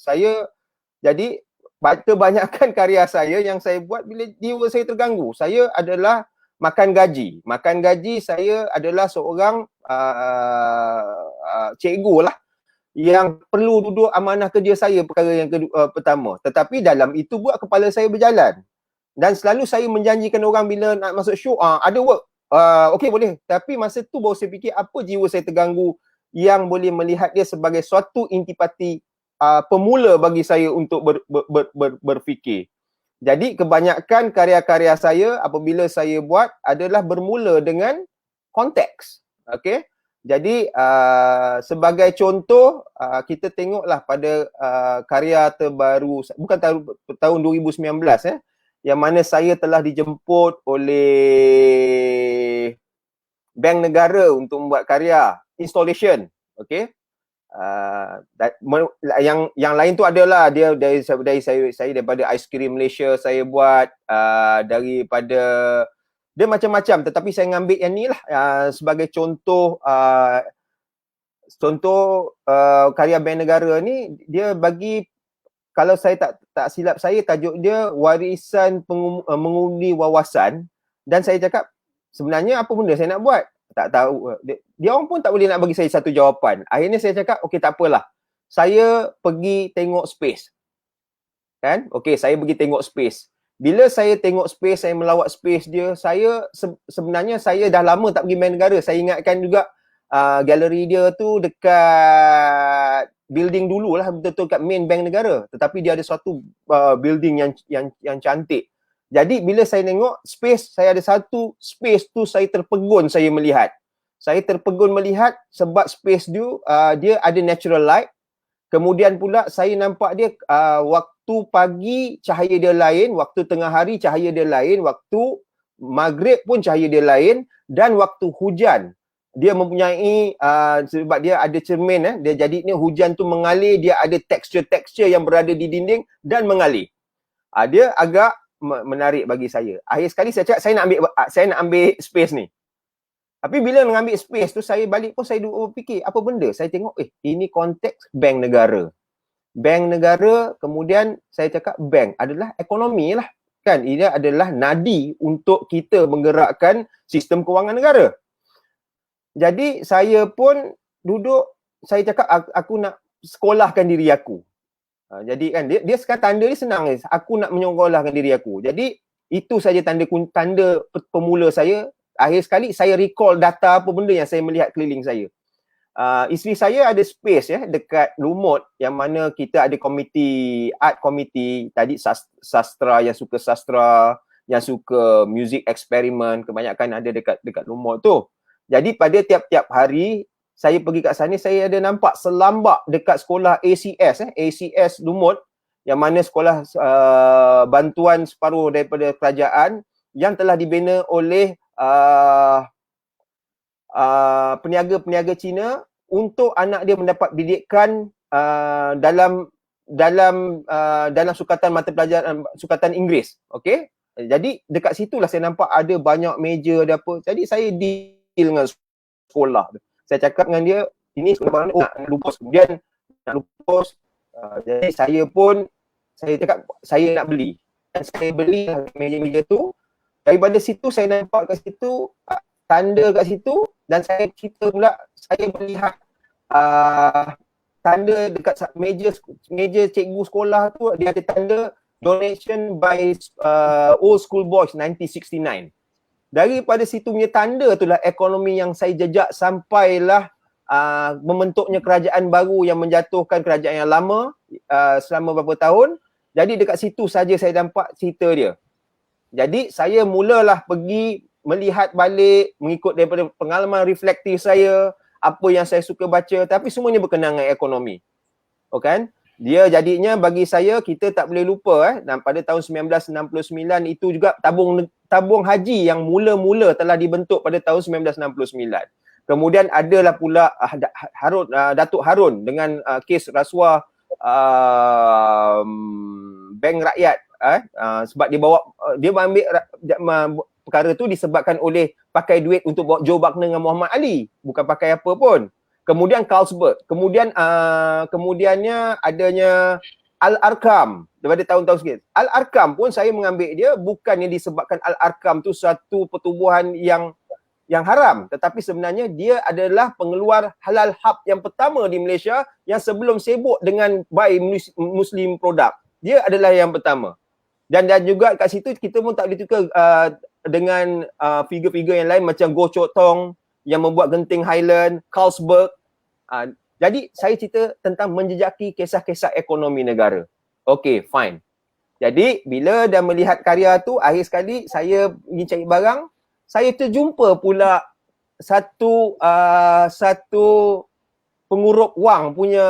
Jadi kebanyakan karya saya yang saya buat bila jiwa saya terganggu. Saya adalah makan gaji. Makan gaji saya adalah seorang cikgu lah yang perlu duduk amanah kerja saya, perkara yang pertama. Tetapi dalam itu buat kepala saya berjalan. Dan selalu saya menjanjikan orang bila nak masuk show, ada work. Okey boleh, tapi masa tu baru saya fikir apa jiwa saya terganggu yang boleh melihat dia sebagai suatu intipati pemula bagi saya untuk berfikir. Jadi kebanyakan karya-karya saya apabila saya buat adalah bermula dengan konteks. Okey. Jadi sebagai contoh kita tengoklah pada karya terbaru, bukan tahun 2019 yang mana saya telah dijemput oleh Bank Negara untuk membuat karya installation. Okey. Yang lain tu adalah dia dari saya daripada Ice Cream Malaysia saya buat, daripada dia macam-macam, tetapi saya ngambil yang ni lah sebagai contoh. Karya Bank Negara ni dia bagi, kalau saya tak silap saya, tajuk dia warisan mengundi wawasan. Dan saya cakap sebenarnya apa benda saya nak buat, tak tahu. Dia orang pun tak boleh nak bagi saya satu jawapan. Akhirnya saya cakap okey, tak apalah, saya pergi tengok space kan. Okey, saya pergi tengok space. Bila saya tengok space, saya melawat space dia, saya sebenarnya saya dah lama tak pergi Bank Negara. Saya ingatkan juga galeri dia tu dekat building dulu lah, betul-betul kat main Bank Negara, tetapi dia ada suatu building yang cantik. Jadi bila saya tengok space, saya ada satu space tu saya terpegun melihat. Saya terpegun melihat sebab space tu dia ada natural light. Kemudian pula saya nampak dia waktu pagi cahaya dia lain, waktu tengah hari cahaya dia lain, waktu maghrib pun cahaya dia lain, dan waktu hujan dia mempunyai sebab dia ada cermin dia jadi ni hujan tu mengalir, dia ada tekstur-tekstur yang berada di dinding dan mengalir. Dia agak menarik bagi saya. Akhir sekali saya cakap saya nak ambil space ni. Tapi bila mengambil space tu, saya balik pun saya fikir apa benda. Saya tengok ini konteks Bank Negara. Bank Negara, kemudian saya cakap bank adalah ekonomi lah kan. Ia adalah nadi untuk kita menggerakkan sistem kewangan negara. Jadi saya pun duduk, saya cakap aku nak sekolahkan diri aku. Jadi kan dia sekarang tanda dia senang, aku nak menyekolahkan diri aku. Jadi itu saja tanda pemula saya. Akhir sekali saya recall data apa benda yang saya melihat keliling saya. Isteri saya ada space dekat Lumut, yang mana kita ada komiti, art komiti, tadi sastra, yang suka sastra, yang suka music eksperimen, kebanyakan ada dekat Lumut tu. Jadi pada tiap-tiap hari saya pergi kat sana, saya ada nampak selambak dekat sekolah ACS Lumut, yang mana sekolah bantuan separuh daripada kerajaan yang telah dibina oleh peniaga-peniaga Cina untuk anak dia mendapat didikan dalam sukatan mata pelajaran sukatan Inggeris. Okey. Jadi dekat situlah saya nampak ada banyak meja, ada apa. Jadi saya dengan sekolah. Saya cakap dengan dia, ini sekolah mana nak lupus. Kemudian nak lupus. Jadi saya cakap saya nak beli. Dan saya beli meja-meja tu. Daripada situ saya nampak kat situ tanda kat situ, dan saya cerita pula saya melihat tanda dekat meja cikgu sekolah tu, dia ada tanda donation by old school boys 1969. Daripada situ punya tanda itulah ekonomi yang saya jejak sampailah membentuknya kerajaan baru yang menjatuhkan kerajaan yang lama selama beberapa tahun. Jadi dekat situ saja saya nampak cerita dia. Jadi saya mulalah pergi melihat balik, mengikut daripada pengalaman reflektif saya, apa yang saya suka baca, tapi semuanya berkenaan dengan ekonomi. Kan? Dia jadinya bagi saya, kita tak boleh lupa dan pada tahun 1969 itu juga tabung haji yang mula-mula telah dibentuk pada tahun 1969. Kemudian adalah pula Datuk Harun dengan kes rasuah Bank Rakyat sebab dia ambil perkara tu disebabkan oleh pakai duit untuk bawa Joe Buckner dengan Muhammad Ali, bukan pakai apa pun. Kemudian Carlsberg, kemudiannya adanya Al-Arkam daripada tahun-tahun sekian. Al-Arkam pun saya mengambil dia bukannya disebabkan Al-Arkam tu satu pertubuhan yang haram, tetapi sebenarnya dia adalah pengeluar halal hub yang pertama di Malaysia yang sebelum sibuk dengan buy Muslim produk. Dia adalah yang pertama. Dan juga kat situ kita pun tak boleh tukar dengan figure-figure yang lain macam Goh Chok Tong yang membuat genting Highland, Carlsberg. Jadi saya cerita tentang menjejaki kisah-kisah ekonomi negara. Okay, fine. Jadi bila dah melihat karya tu, akhir sekali saya ingin cari barang, saya terjumpa pula satu pengurup wang punya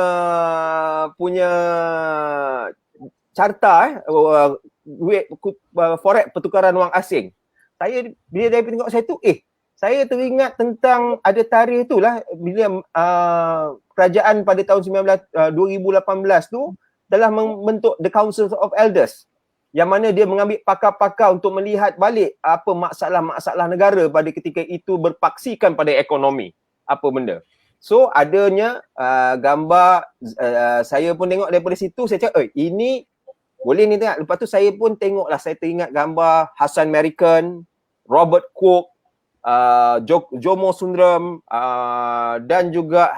carta duit forex pertukaran wang asing. Bila dia tengok saya tu, saya teringat tentang ada tarikh itulah bila kerajaan pada tahun 2018 tu telah membentuk The Council of Elders, yang mana dia mengambil pakar-pakar untuk melihat balik apa masalah-masalah negara pada ketika itu berpaksikan pada ekonomi, apa benda. So adanya gambar, saya pun tengok daripada situ, saya cakap, ini boleh ni tengok. Lepas tu saya pun tengoklah, saya teringat gambar Hassan Merican, Robert Cook, Jomo Sundram, dan juga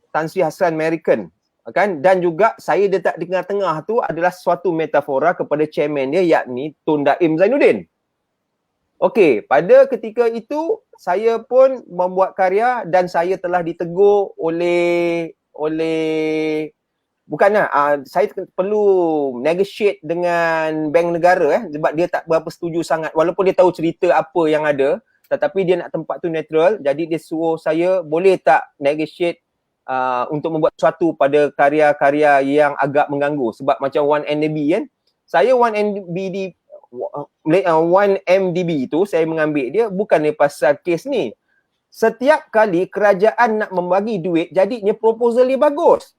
Tan Sri Hassan Merican, kan, dan juga saya letak di tengah-tengah tu adalah suatu metafora kepada chairman dia, yakni Tun Daim Zainuddin. Okey, pada ketika itu saya pun membuat karya dan saya telah ditegur oleh saya perlu negotiate dengan Bank Negara sebab dia tak berapa setuju sangat, walaupun dia tahu cerita apa yang ada, tetapi dia nak tempat tu netral. Jadi dia suruh saya boleh tak negotiate untuk membuat sesuatu pada karya-karya yang agak mengganggu. Sebab macam 1MDB kan, saya 1MDB tu saya mengambil dia bukan pasal kes ni. Setiap kali kerajaan nak membagi duit, jadinya proposal dia bagus.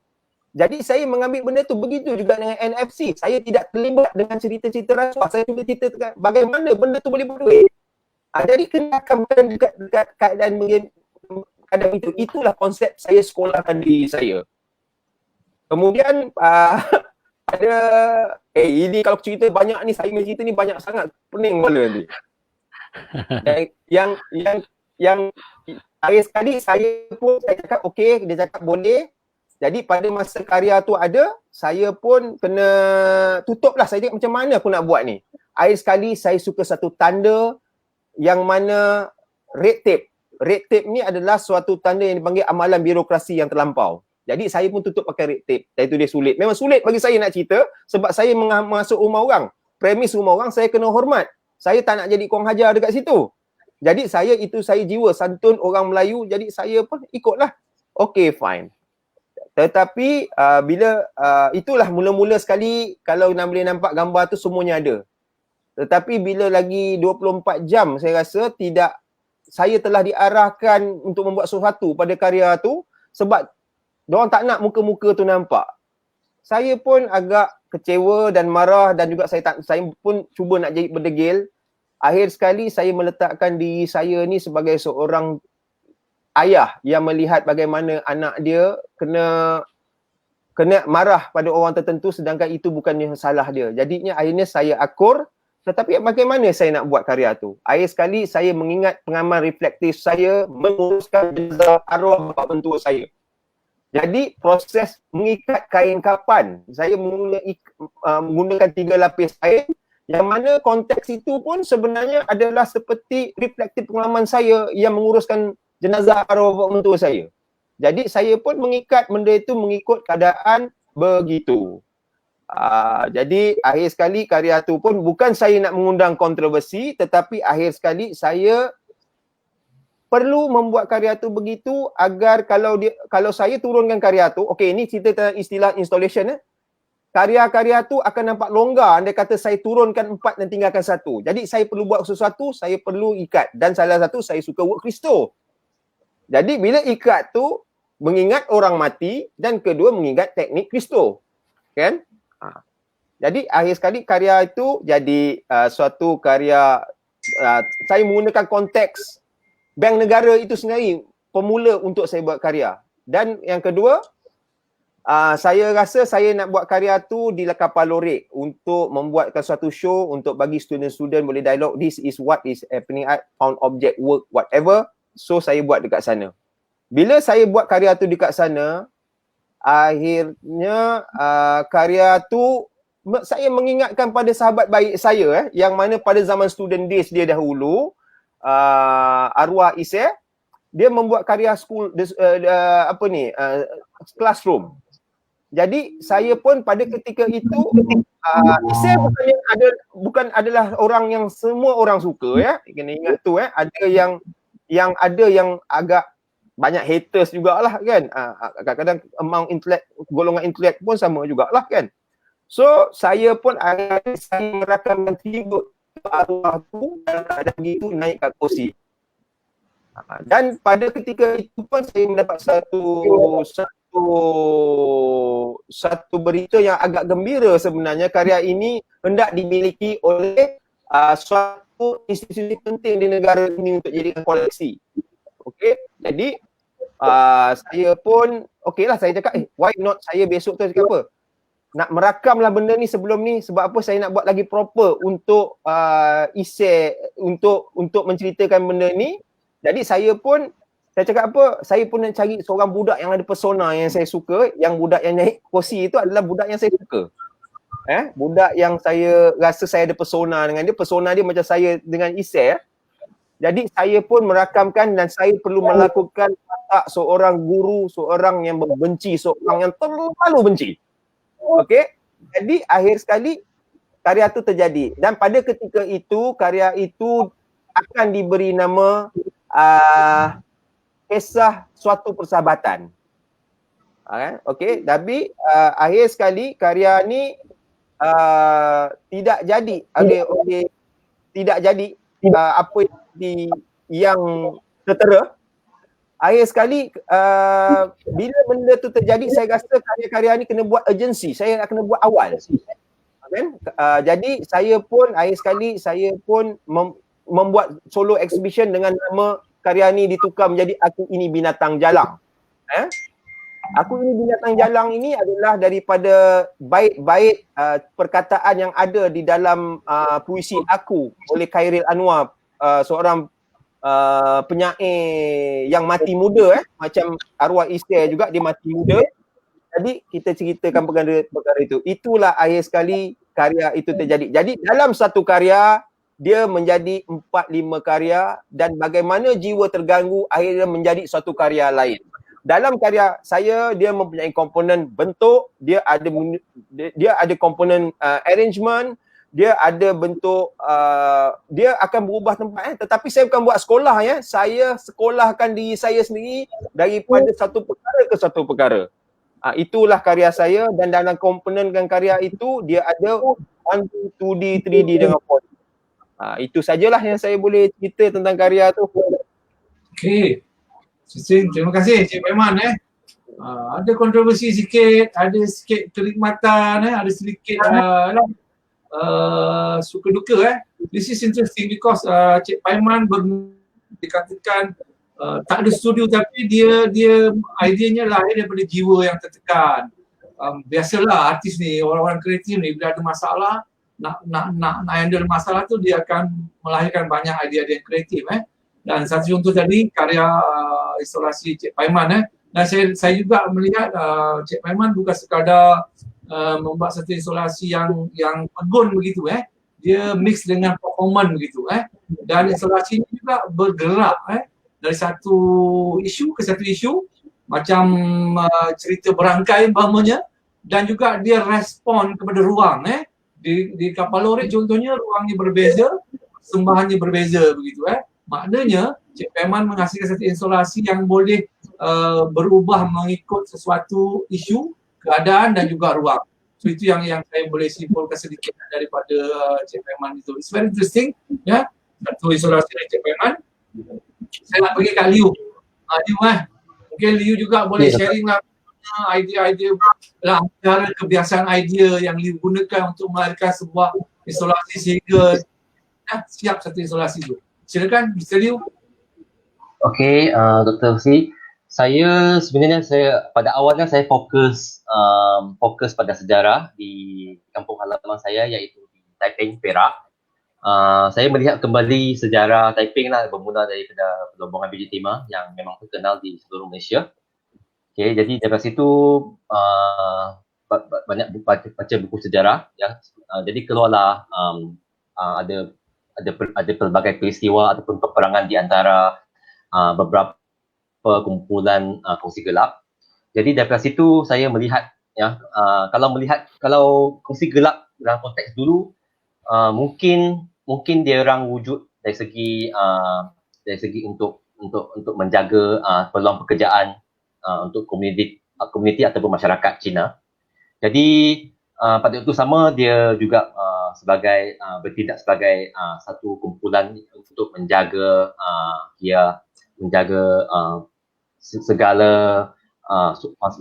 Jadi saya mengambil benda tu. Begitu juga dengan NFC. Saya tidak terlibat dengan cerita-cerita rasuah. Saya cuba cerita bagaimana benda tu boleh berduit. Jadi kenakan dekat keadaan kadang itu. Itulah konsep saya sekolahkan diri saya. Kemudian ada ini kalau cerita banyak ni, saya punya cerita ni banyak sangat, pening kepala nanti. Yang akhir sekali saya cakap okey, dia cakap boleh. Jadi pada masa karya tu ada, saya pun kena tutup lah. Saya tengok macam mana aku nak buat ni. Akhir sekali saya suka satu tanda yang mana red tape. Red tape ni adalah suatu tanda yang dipanggil amalan birokrasi yang terlampau. Jadi saya pun tutup pakai red tape. Dan itu dia sulit. Memang sulit bagi saya nak cerita sebab saya masuk rumah orang. Premis rumah orang, saya kena hormat. Saya tak nak jadi kurang hajar dekat situ. Jadi saya jiwa santun orang Melayu, jadi saya pun ikutlah. Okay, fine. Tetapi bila itulah mula-mula sekali kalau nak boleh nampak gambar tu semuanya ada. Tetapi bila lagi 24 jam saya rasa saya telah diarahkan untuk membuat sesuatu pada karya tu sebab diorang tak nak muka-muka tu nampak. Saya pun agak kecewa dan marah dan juga saya pun cuba nak jadi berdegil. Akhir sekali saya meletakkan diri saya ni sebagai seorang ayah yang melihat bagaimana anak dia kena marah pada orang tertentu sedangkan itu bukannya salah dia. Jadinya akhirnya saya akur, tetapi bagaimana saya nak buat karya tu? Akhir sekali saya mengingat pengalaman reflektif saya menguruskan jenazah arwah bapa mentua saya. Jadi proses mengikat kain kapan, saya menggunakan 3 lapis kain yang mana konteks itu pun sebenarnya adalah seperti reflektif pengalaman saya yang menguruskan jenazah arwah bapa mentua saya. Jadi saya pun mengikat benda itu mengikut keadaan begitu. Jadi akhir sekali karya tu pun bukan saya nak mengundang kontroversi, tetapi akhir sekali saya perlu membuat karya tu begitu agar kalau saya turunkan karya tu, okey, ini cerita tentang istilah installation karya-karya tu akan nampak longgar andai kata saya turunkan 4 dan tinggalkan 1. Jadi saya perlu buat sesuatu, saya perlu ikat, dan salah satu saya suka work Kristo. Jadi bila ikat tu mengingat orang mati dan kedua mengingat teknik Kristo. Kan? Jadi akhir sekali karya itu jadi suatu karya saya menggunakan konteks Bank Negara itu sendiri pemula untuk saya buat karya. Dan yang kedua, saya rasa saya nak buat karya tu di kapal Lorek untuk membuatkan suatu show untuk bagi student-student boleh dialog, this is what is happening at found object work whatever. So saya buat dekat sana. Bila saya buat karya tu dekat sana, akhirnya karya tu saya mengingatkan pada sahabat baik saya yang mana pada zaman student days dia dahulu, arwah Isya, dia membuat karya school classroom. Jadi saya pun pada ketika itu Isya bukan adalah orang yang semua orang suka ya. Kena ingat tu ada yang agak banyak haters jugalah kan. Kadang-kadang among golongan intelek pun sama jugalah kan. So saya pun saya merakamkan tribute arwah tu dalam keadaan begitu naik kat kursi. Dan pada ketika itu pun saya mendapat satu berita yang agak gembira sebenarnya. Karya ini hendak dimiliki oleh suatu institusi penting di negara ini untuk jadikan koleksi. Okey, jadi saya pun okeylah, saya cakap why not saya besok tu cakap apa? Nak merakamlah benda ni sebelum ni, sebab apa saya nak buat lagi proper untuk untuk menceritakan benda ni. Jadi saya cakap apa, saya pun nak cari seorang budak yang ada persona yang saya suka, yang budak yang naik kursi itu adalah budak yang saya suka. Budak yang saya rasa saya ada persona dengan dia, persona dia macam saya dengan Isay. Jadi saya pun merakamkan dan saya perlu melakukan watak seorang guru, seorang yang membenci, seorang yang terlalu benci. Okey, jadi akhir sekali karya itu terjadi dan pada ketika itu karya itu akan diberi nama kisah suatu persahabatan. Okey, tapi akhir sekali karya ni tidak jadi tidak jadi apa yang tertera. Akhir sekali bila benda tu terjadi, saya rasa karya-karya ni kena buat urgency, saya nak kena buat awal. Jadi saya pun akhir sekali membuat solo exhibition dengan nama karya ni ditukar menjadi Aku Ini Binatang Jalang. Aku Ini Binatang Jalang ini adalah daripada bait-bait perkataan yang ada di dalam puisi Aku oleh Khairil Anwar, seorang penyair yang mati muda, macam arwah Isay juga, dia mati muda. Jadi kita ceritakan perkara itu. Itulah akhir sekali karya itu terjadi. Jadi dalam satu karya dia menjadi 4-5 karya dan bagaimana jiwa terganggu akhirnya menjadi satu karya lain. Dalam karya saya dia mempunyai komponen bentuk, dia ada komponen arrangement, dia ada bentuk dia akan berubah tempat tetapi saya bukan buat sekolah saya sekolahkan diri saya sendiri daripada satu perkara ke satu perkara. Itulah karya saya dan dalam komponen karya itu dia ada 1D, 2D, 3D dengan 4D. Itu sajalah yang saya boleh cerita tentang karya tu. Okey. Terima kasih Cik Paiman. Ada kontroversi sikit, ada sikit kenikmatan, ada sedikit suka duka. This is interesting because Cik Paiman dikatakan tak ada studio tapi dia ideanya lahir daripada jiwa yang tertekan. Biasalah artis ni, orang-orang kreatif ni bila ada masalah nak handle masalah tu dia akan melahirkan banyak idea-idea yang kreatif. Dan satu contoh tadi karya instalasi Cik Paiman. Dan saya juga melihat Cik Paiman bukan sekadar membuat satu instalasi yang pegun begitu. Dia mix dengan performance begitu. Dan instalasi ini juga bergerak dari satu isu ke satu isu, macam cerita berangkai umpamanya, dan juga dia respon kepada ruang. Di kapal lorik contohnya ruangnya berbeza, sembahannya berbeza begitu. Maknanya Cik Paiman menghasilkan satu instalasi yang boleh berubah mengikut sesuatu isu, keadaan dan juga ruang. So itu yang saya boleh simpulkan sedikit daripada Cik Paiman itu. It's very interesting, satu instalasi dari Cik Paiman. Saya nak pergi kat Liu. Mungkin Liu juga boleh sharing lah idea-idea lah, cara kebiasaan idea yang Liu gunakan untuk melahirkan sebuah instalasi sehingga siap satu instalasi itu. Silakan Mr. Liu. Okey, Dr. Husni. Saya sebenarnya pada awalnya saya fokus pada sejarah di kampung halaman saya iaitu di Taiping, Perak. Saya melihat kembali sejarah Taiping lah, bermula daripada Pelombongan Biji Timah yang memang terkenal di seluruh Malaysia. Okay, jadi dari situ banyak baca buku sejarah, jadi keluarlah ada pelbagai peristiwa ataupun peperangan di antara beberapa kumpulan kongsi gelap. Jadi dari situ saya melihat kalau kongsi gelap dalam konteks dulu mungkin dia orang wujud dari segi untuk menjaga peluang pekerjaan untuk komuniti ataupun masyarakat Cina. Jadi pada waktu sama dia juga bertindak sebagai satu kumpulan untuk menjaga segala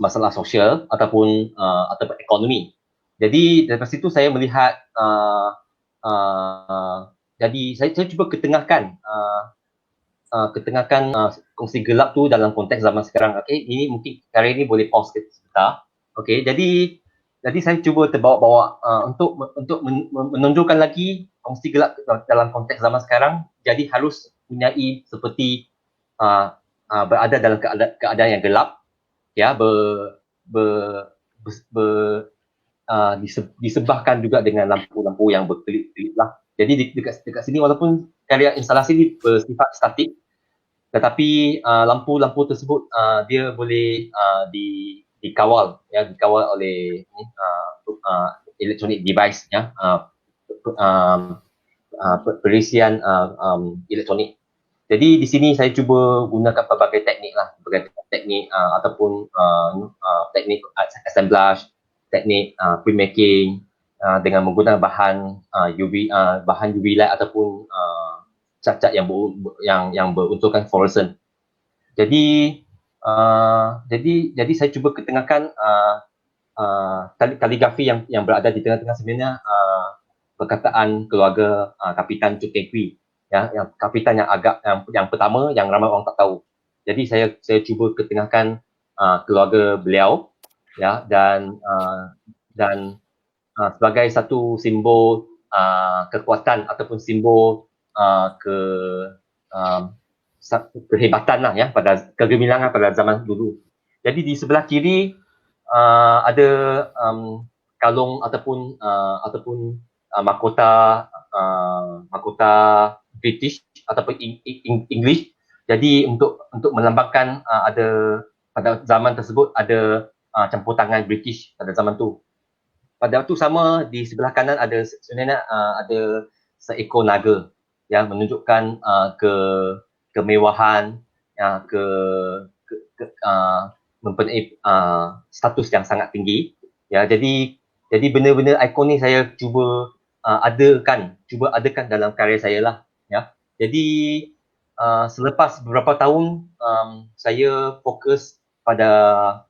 masalah sosial ataupun ekonomi. Jadi dari situ saya melihat jadi saya cuba ketengahkan kongsi gelap tu dalam konteks zaman sekarang. Okey, ini mungkin kali ini boleh pause sebentar. Okey, jadi saya cuba terbawa-bawa untuk menonjolkan lagi kongsi gelap dalam konteks zaman sekarang. Jadi harus punyai seperti berada dalam keadaan yang gelap, ya, disebahkan juga dengan lampu-lampu yang berkelip-kelip lah. Jadi dekat sini walaupun karya instalasi ini bersifat statik, tetapi lampu-lampu tersebut dia boleh dikawal oleh electronic device, ya, perisian elektronik. Jadi di sini saya cuba gunakan pelbagai teknik ataupun teknik assemblage, teknik printmaking dengan menggunakan bahan UV light ataupun cat yang berunsurkan fluorescent. Jadi saya cuba ketengahkan kaligrafi yang berada di tengah-tengah sebenarnya perkataan keluarga Kapitan Choo Keng Kwee, ya, yang kapitan yang pertama yang ramai orang tak tahu. Jadi saya cuba ketengahkan keluarga beliau, ya, dan sebagai satu simbol kekuatan ataupun simbol kehebatan lah, ya, pada kegemilangan pada zaman dulu. Jadi di sebelah kiri ada kalung ataupun mahkota British ataupun English. Jadi untuk melambangkan ada pada zaman tersebut ada campur tangan British pada zaman tu. Pada waktu sama di sebelah kanan ada sebenarnya ada seekor naga yang menunjukkan kemewahan, mempunyai status yang sangat tinggi, ya. Jadi benda-benda ikon ni saya cuba adakan dalam karya saya lah, ya. Jadi selepas beberapa tahun saya fokus pada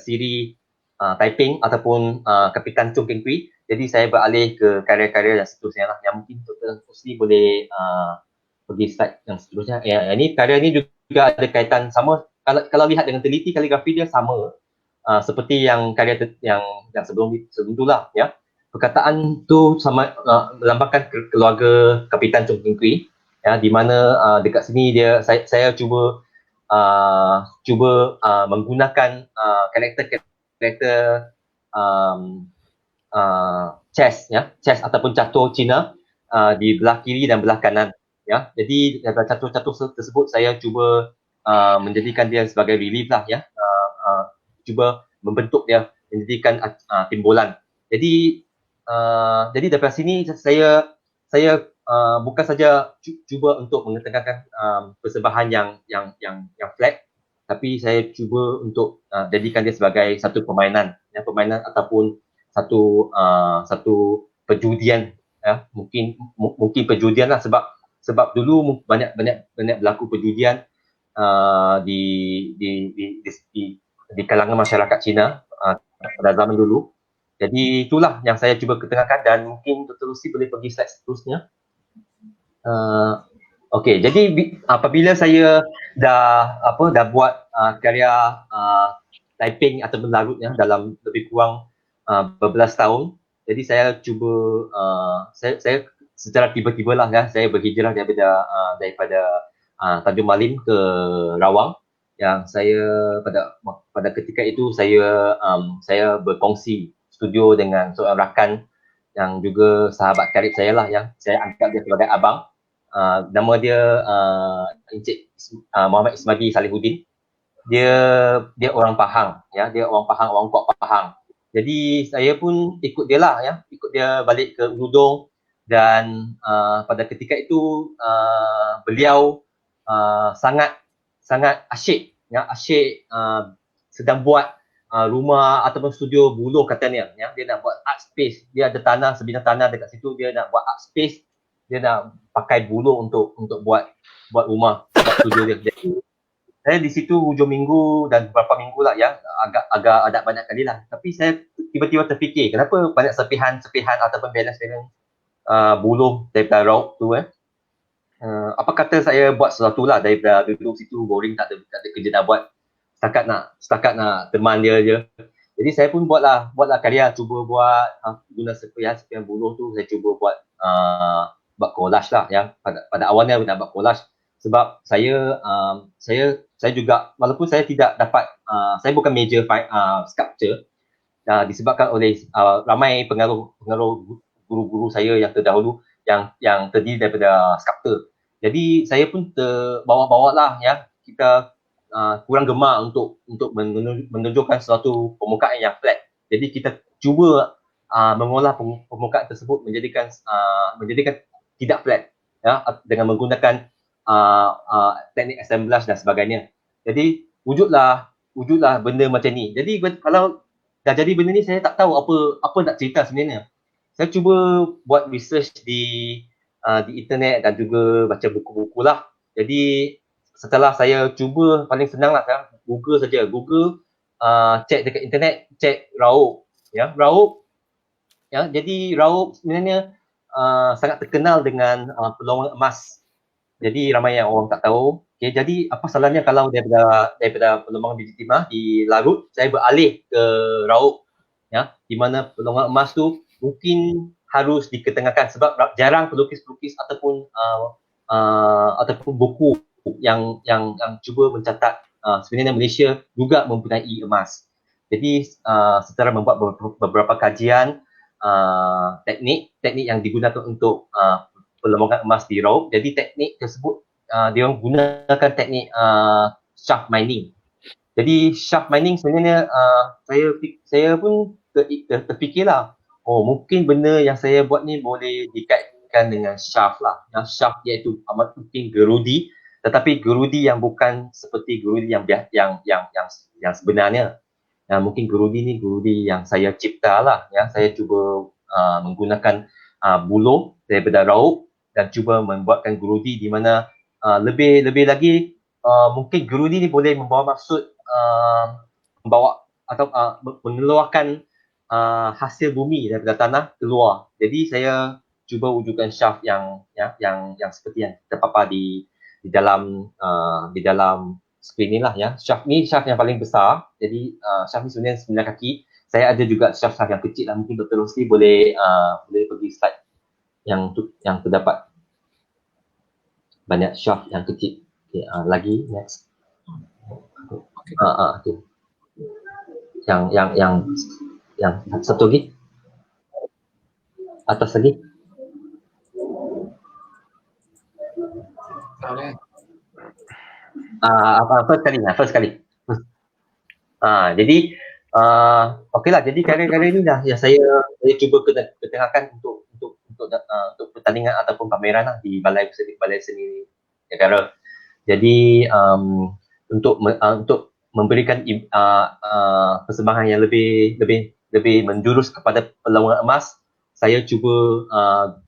siri typing ataupun Kapitan Choo Keng Kwee. Jadi saya beralih ke karya-karya yang seterusnya lah, yang mungkin Dr. Husni boleh pergi slide yang seterusnya. Ya, ini karya ni juga ada kaitan sama, kalau lihat dengan teliti kaligrafi dia sama seperti yang karya yang sebelum tu lah, ya. Perkataan tu sama melambangkan keluarga Kapitan Choo Keng Kwee, ya, di mana dekat sini saya cuba menggunakan karakter chess, ya, chess ataupun catur Cina di belah kiri dan belah kanan, ya. Jadi catur-catur tersebut saya cuba menjadikan dia sebagai relief lah, ya, cuba membentuk dia menjadikan timbulan. Jadi daripada sini saya bukan saja cuba untuk mengetengahkan persembahan yang flat, tapi saya cuba untuk jadikan dia sebagai satu permainan, ya, permainan ataupun satu perjudian, ya. Mungkin perjudian lah, sebab dulu banyak berlaku perjudian di kalangan masyarakat Cina pada zaman dulu. Jadi itulah yang saya cuba ketengahkan, dan mungkin Dr. Lucy boleh pergi slide seterusnya. Okey, jadi apabila saya dah buat karya typing atau berlarut, ya, dalam lebih kurang berbelas tahun, jadi saya cuba saya secara tiba-tiba lah, ya, saya berhijrah daripada Tanjung Malim ke Rawang, yang saya pada ketika itu saya berkongsi studio dengan seorang rakan yang juga sahabat karib saya lah, yang saya anggap dia sebagai abang. Nama dia Encik Muhammad Ismadi Salihuddin. Dia orang Pahang, ya, dia orang Pahang, orang Kuat Pahang. Jadi saya pun ikut dia lah, ya, ikut dia balik ke Udong, dan pada ketika itu beliau sangat asyik, ya, sedang buat rumah ataupun studio buluh katanya, ya. Dia nak buat art space, dia ada tanah, sebidang tanah dekat situ, dia nak buat art space, dia nak pakai buluh untuk buat rumah, buat studio dia. Jadi saya di situ hujung minggu dan beberapa minggu lah ya, agak ada banyak kali lah. Tapi saya tiba-tiba terfikir, kenapa banyak serpihan ataupun balance buluh daripada raut tu apa kata saya buat sesuatu lah daripada duduk situ boring, tak ada kerja nak buat, setakat nak teman dia je. Jadi saya pun buatlah karya, cuba buat guna serpihan buluh tu, saya cuba buat collage lah ya. Pada awalnya nak buat collage sebab saya juga, walaupun saya tidak dapat saya bukan major sculpture, disebabkan oleh ramai pengaruh guru-guru saya yang terdahulu yang terdiri daripada sculptor. Jadi saya pun terbawa-bawa lah ya, kita kurang gemar untuk menunjukkan suatu permukaan yang flat. Jadi kita cuba mengolah permukaan tersebut menjadikan tidak flat ya, dengan menggunakan teknik assemblage dan sebagainya. Jadi wujudlah benda macam ni. Jadi kalau dah jadi benda ni, saya tak tahu apa nak cerita sebenarnya. Saya cuba buat research di internet dan juga baca buku-buku lah. Jadi setelah saya cuba, paling senang lah kan, Google saja. Google check dekat internet, check raup ya, raup ya. Jadi raup sebenarnya sangat terkenal dengan peluang emas. Jadi ramai yang orang tak tahu. Okay, jadi apa salahnya kalau daripada peluang biji timah di larut, saya beralih ke raup ya, di mana peluang emas tu mungkin harus diketengahkan sebab jarang pelukis-pelukis ataupun buku yang cuba mencatat sebenarnya Malaysia juga mempunyai emas. Jadi setelah membuat beberapa kajian teknik yang digunakan untuk perlembagaan emas di raup, jadi teknik tersebut dia gunakan teknik shaft mining. Jadi shaft mining sebenarnya saya pun terfikirlah, mungkin benda yang saya buat ni boleh dikaitkan dengan shaft lah. Yang shaft iaitu amat mungkin gerudi, tetapi gerudi yang bukan seperti gerudi yang sebenarnya. Mungkin gerudi ni gerudi yang saya cipta lah ya. Saya cuba menggunakan buluh daripada raup dan cuba membuatkan gerudi di mana lebih lagi mungkin gerudi ni boleh membawa maksud membawa atau mengeluarkan hasil bumi daripada tanah keluar. Jadi saya cuba wujudkan shaft yang seperti yang terpapar di dalam skrin ni lah ya. Shaft ni shaft yang paling besar. Jadi shaft ni sebenarnya 9 kaki. Saya ada juga shaft yang kecil lah. Mungkin Dr. Rosli boleh pergi slide yang terdapat banyak shaft yang kecil. Okay, lagi next. Okay. Yang satu lagi, atas lagi. First kali. Jadi okeylah. Jadi karya-karya ni dah yang saya cuba ketengahkan untuk pertandingan ataupun pameran lah di Balai Seni Negara. Jadi untuk memberikan persembahan yang lebih menjurus kepada perlawanan emas, saya cuba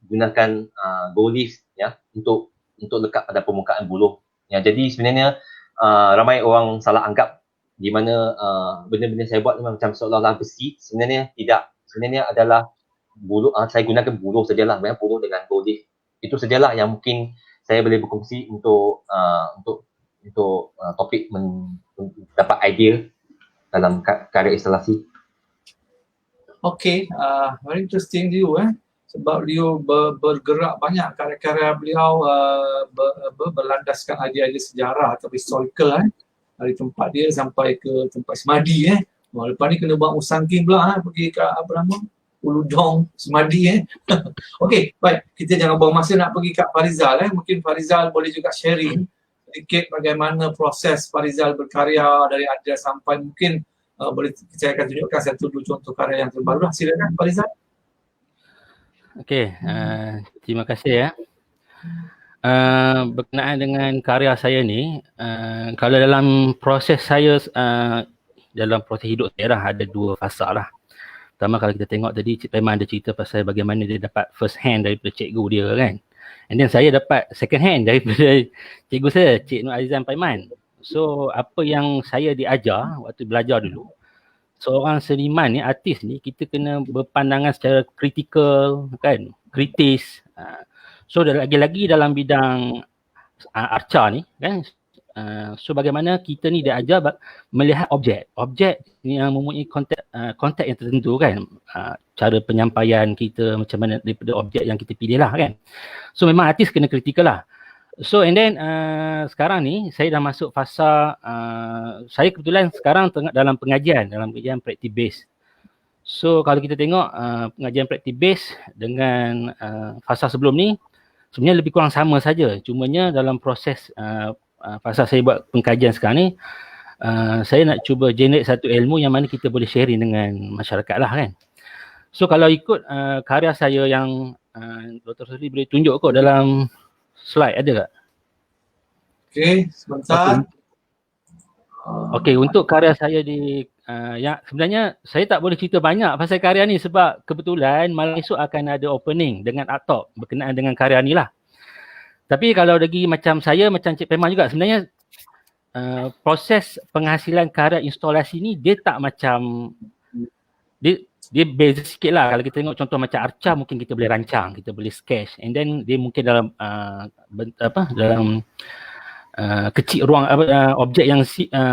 gunakan gold leaf ya untuk lekat pada permukaan buluh. Ya, jadi sebenarnya ramai orang salah anggap di mana benda-benda saya buat macam seolah-olah besi. Sebenarnya tidak. Sebenarnya adalah buluh. Saya gunakan buluh sajalah, buluh dengan gold leaf. Itu sajalah yang mungkin saya boleh berkongsi untuk topik dapat idea dalam karya instalasi. Okay, very interesting Liu sebab Liu bergerak banyak karya-karya beliau berlandaskan idea-idea sejarah atau historical dari tempat dia sampai ke tempat semadi lepas ni kena buat musangking pula pergi ke apa nama Ulu Dong semadi Okey, baik, kita jangan buang masa nak pergi kat Farizal mungkin Farizal boleh juga sharing sedikit bagaimana proses Farizal berkarya dari ada sampai mungkin boleh saya akan tunjukkan satu dua contoh karya yang terbaru. Silakan Farizal. Okey, terima kasih ya. Berkenaan dengan karya saya ni, kalau dalam proses saya dalam proses hidup saya lah, ada 2 fasa lah. Pertama, kalau kita tengok tadi Cik Paiman ada cerita pasal bagaimana dia dapat first hand daripada cikgu dia kan. And then saya dapat second hand daripada cikgu saya, Cik Nur Azizan Paiman. So apa yang saya diajar waktu belajar dulu, seorang seniman ni, artis ni, kita kena berpandangan secara kritikal kan, kritis. So lagi-lagi dalam bidang arca ni kan, so bagaimana kita ni diajar melihat objek yang mempunyai konteks yang tertentu kan, cara penyampaian kita macam mana daripada objek yang kita pilih lah kan. So memang artis kena kritikal lah. So and then sekarang ni saya dah masuk fasa, saya kebetulan sekarang tengah dalam pengajian practice base. So kalau kita tengok pengajian practice base dengan fasa sebelum ni sebenarnya lebih kurang sama saja. Cumanya dalam proses fasa saya buat pengkajian sekarang ni, saya nak cuba generate satu ilmu yang mana kita boleh sharing dengan masyarakat lah kan. So kalau ikut karya saya yang Dr. Suri boleh tunjuk kot dalam slide, ada tak? Okey, sebentar. Okey, untuk karya saya di yang sebenarnya saya tak boleh cerita banyak pasal karya ni sebab kebetulan malam esok akan ada opening dengan art talk berkenaan dengan karya ni lah. Tapi kalau lagi macam saya, macam Cik Paiman juga, sebenarnya proses penghasilan karya instalasi ni dia tak macam, dia beza sikit lah. Kalau kita tengok contoh macam arca, mungkin kita boleh rancang, kita boleh sketch, and then dia mungkin dalam dalam kecil ruang objek yang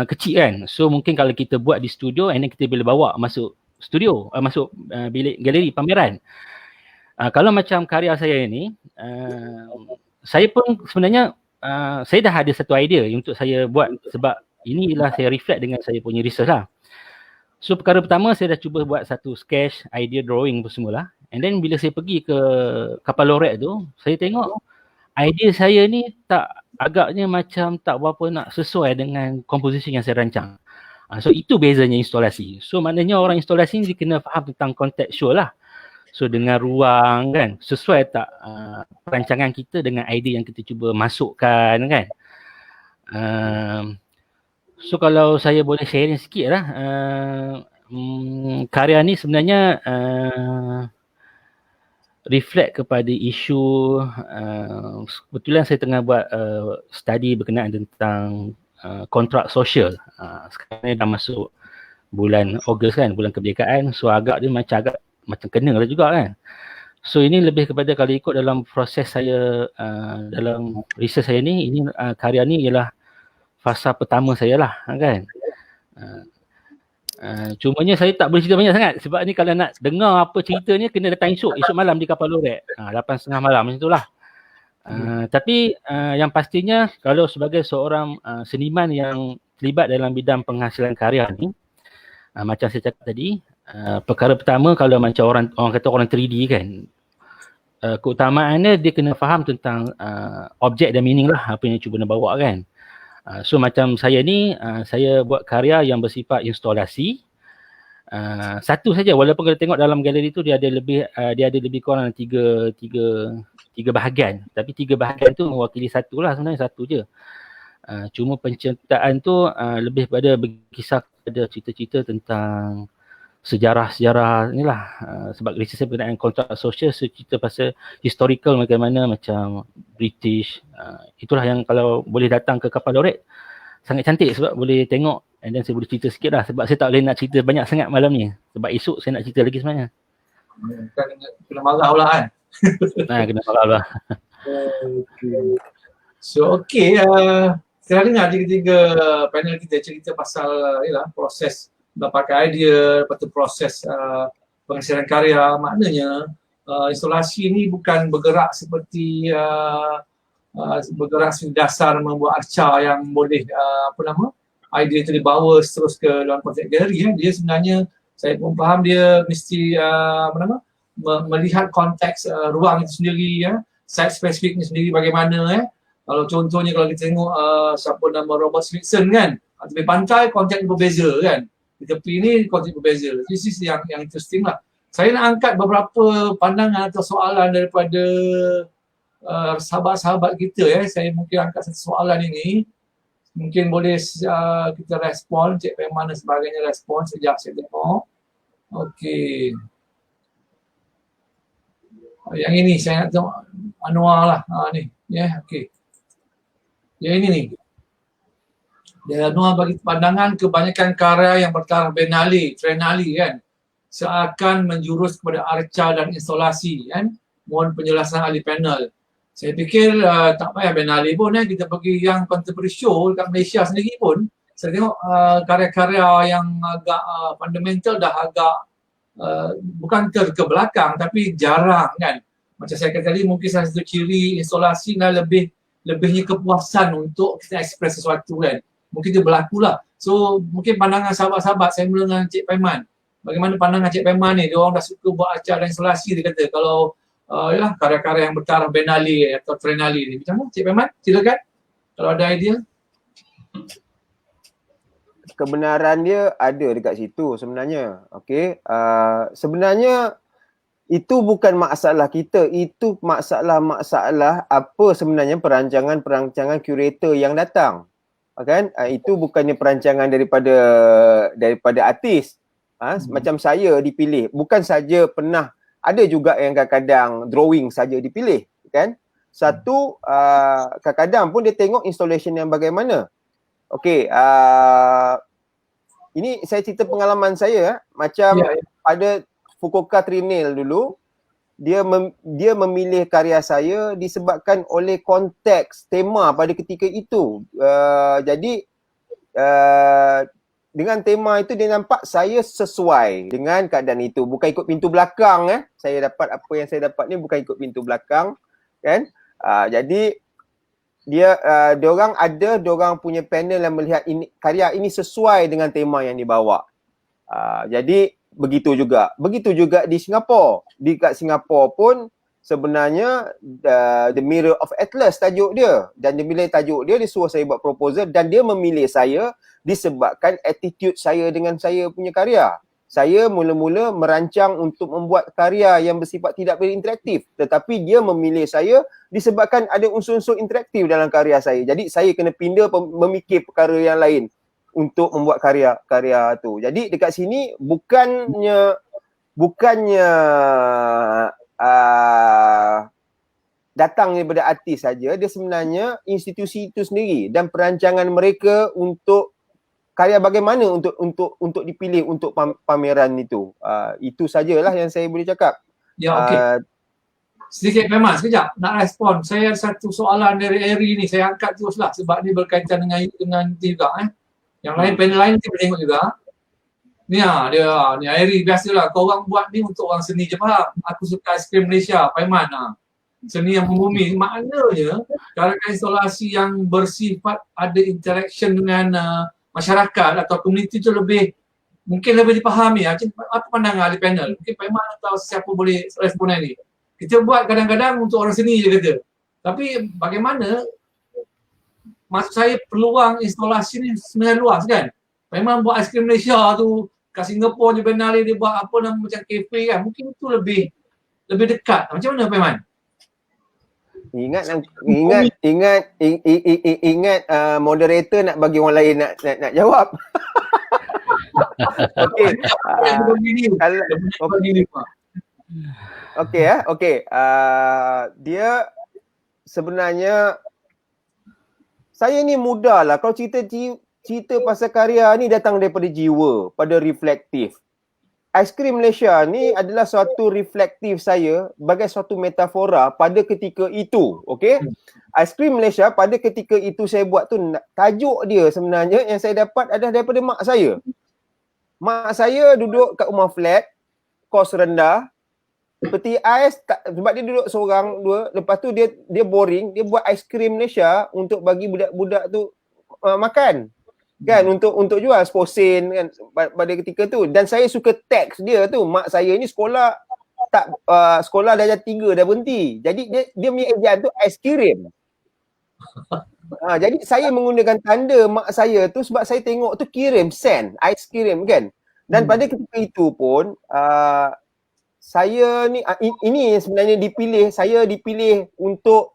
kecil kan. So mungkin kalau kita buat di studio, and then kita boleh bawa masuk studio, masuk bilik galeri pameran. Kalau macam karya saya ni, saya pun sebenarnya saya dah ada satu idea untuk saya buat, sebab inilah saya reflect dengan saya punya research lah. So perkara pertama, saya dah cuba buat satu sketch, idea drawing apa semua lah. And then bila saya pergi ke kapal lorek tu, saya tengok idea saya ni agaknya macam tak berapa nak sesuai dengan komposisi yang saya rancang. So itu bezanya instalasi. So maknanya orang instalasi ni dia kena faham tentang contextual lah. So dengan ruang kan, sesuai tak perancangan kita dengan idea yang kita cuba masukkan kan. So kalau saya boleh sharing sikit lah, karya ni sebenarnya reflect kepada isu, kebetulan saya tengah buat study berkenaan tentang kontrak sosial. Sekarang ni dah masuk bulan Ogos kan, bulan kemerdekaan, so agak dia macam kena lah juga kan. So ini lebih kepada kalau ikut dalam proses saya, dalam research saya ni, ini karya ni ialah fasa pertama saya lah kan. Cumanya saya tak boleh cerita banyak sangat sebab ni kalau nak dengar apa ceritanya kena datang esok malam di kapal lorek, 8:30 malam macam itulah. Tapi yang pastinya kalau sebagai seorang seniman yang terlibat dalam bidang penghasilan karya ni, macam saya cakap tadi, perkara pertama kalau macam orang kata orang 3D kan, keutamaannya dia kena faham tentang objek dan meaning lah apa yang cuba nak bawa kan. So macam saya ni, saya buat karya yang bersifat instalasi. Satu saja, walaupun kalau tengok dalam galeri tu dia ada lebih kurang tiga bahagian, tapi 3 bahagian tu mewakili satu lah, sebenarnya satu je. Cuma penceritaan tu lebih pada berkisah pada cerita-cerita tentang sejarah-sejarah inilah, sebab research saya berkenaan kontrak sosial, so cerita pasal historical bagaimana macam British, itulah yang kalau boleh datang ke kapal lorek sangat cantik sebab boleh tengok, and then saya boleh cerita sikit lah sebab saya tak boleh nak cerita banyak sangat malam ni sebab esok saya nak cerita lagi sebenarnya. Kena marah pula kan. Kena marah pula. So sekarang dengar tiga-tiga panel kita cerita pasal proses pakai idea, lepas tu proses penghasilan karya. Maknanya instalasi ni bukan bergerak seperti bergerak seperti dasar membuat arca yang boleh idea itu dibawa terus ke dalam konteks galeri. Dia sebenarnya, saya pun faham, dia mesti melihat konteks ruang itu sendiri, site spesifiknya sendiri bagaimana. Kalau contohnya kalau kita tengok siapa nama Robert Smithson kan, tepi pantai konteks berbeza kan. Di tepi ni konteks berbeza. This is yang interesting lah. Saya nak angkat beberapa pandangan atau soalan daripada sahabat-sahabat kita. Saya mungkin angkat satu soalan ini. Mungkin boleh kita respon, Cik Paiman dan sebagainya respon sejak saya tengok. Okey. Yang ini saya nak tengok Anwar lah. Ni. Ya, okey. Yang ini ni. Dia Anwar bagi pandangan kebanyakan karya yang bertaraf Trinali kan, seakan menjurus kepada arca dan instalasi kan. Mohon penjelasan ahli panel. Saya fikir tak payah Benali pun kita pergi yang contemporary show dekat Malaysia sendiri pun saya tengok karya-karya yang agak fundamental dah agak bukan ke belakang tapi jarang kan. Macam saya kata tadi, mungkin salah satu ciri instalasi lah lebihnya kepuasan untuk kita ekspres sesuatu kan. Mungkin dia berlaku lah. So mungkin pandangan sahabat-sahabat, saya mula dengan Cik Paiman. Bagaimana pandangan Cik Paiman ni? Dia orang dah suka buat acara instalasi, dia kata. Kalau yalah, karya-karya yang bertaraf Benali atau Trinali ni. Macam mana Cik Paiman? Silakan. Kalau ada idea. Kebenaran dia ada dekat situ sebenarnya. Okey. Sebenarnya itu bukan masalah kita, itu masalah apa sebenarnya perancangan curator yang datang. Kan? Itu bukannya perancangan daripada artis. Macam saya dipilih, bukan saja pernah, ada juga yang kadang-kadang drawing saja dipilih, kan? Satu, kadang-kadang pun dia tengok installation yang bagaimana. Okey, ini saya cerita pengalaman saya, macam pada Fukuoka Trinil dulu, dia memilih karya saya disebabkan oleh konteks tema pada ketika itu. Jadi dengan tema itu dia nampak saya sesuai dengan keadaan itu, bukan ikut pintu belakang. Saya dapat apa yang saya dapat ni bukan ikut pintu belakang, kan? Jadi diorang punya panel yang melihat karya ini sesuai dengan tema yang dibawa. Jadi begitu juga di Singapura. Dekat Singapura pun sebenarnya The Mirror of Atlas tajuk dia, dan dia bila tajuk dia suruh saya buat proposal dan dia memilih saya disebabkan attitude saya dengan saya punya karya. Saya mula-mula merancang untuk membuat karya yang bersifat tidak berinteraktif, tetapi dia memilih saya disebabkan ada unsur-unsur interaktif dalam karya saya. Jadi saya kena pindah memikir perkara yang lain untuk membuat karya tu. Jadi dekat sini bukannya datang daripada artis saja, dia sebenarnya institusi itu sendiri dan perancangan mereka untuk karya bagaimana untuk dipilih untuk pameran itu. Itu sajalah yang saya boleh cakap. Ya, okey. Sedikit Paiman, sekejap nak respon. Saya ada satu soalan dari Eri ni, saya angkat teruslah sebab ni berkaitan dengan juga Yang lain, panel lain kita boleh tengok juga. Ni ni Eri, biasalah kau orang buat ni untuk orang seni je faham. Aku suka aiskrim Malaysia, Paiman seni yang membumi. Maknanya karya instalasi yang bersifat ada interaction dengan masyarakat atau komuniti tu mungkin lebih dipahami. Apa pandangan ahli panel? Mungkin Paiman atau siapa boleh respon ni. Kita buat kadang-kadang untuk orang seni je kata. Tapi bagaimana, maksud saya peluang instalasi ni sebenarnya luas kan. Memang buat aiskrim Malaysia tu kat Singapura je Benali dia buat apa nama macam kafe kan. Mungkin itu lebih dekat. Macam mana Paiman? Ingat moderator nak bagi orang lain nak jawab. Okey. Okey. Dia sebenarnya saya ni mudah lah. Kalau cerita pasal karya ni datang daripada jiwa, pada reflektif. Aiskrim Malaysia ni adalah suatu reflektif saya bagai suatu metafora pada ketika itu. Okey. Aiskrim Malaysia pada ketika itu saya buat tu, tajuk dia sebenarnya yang saya dapat adalah daripada mak saya. Mak saya duduk kat rumah flat, kos rendah, peti ais sebab dia duduk seorang dua, lepas tu dia boring, dia buat aiskrim Malaysia untuk bagi budak-budak tu makan. Kan untuk jual sposin kan pada ketika tu. Dan saya suka teks dia tu, mak saya ni sekolah darjah 3 dah berhenti. Jadi dia punya ejaran tu aiskrim. Jadi saya menggunakan tanda mak saya tu sebab saya tengok tu kirim send aiskrim kan. Dan pada ketika itu pun saya ni ini sebenarnya saya dipilih untuk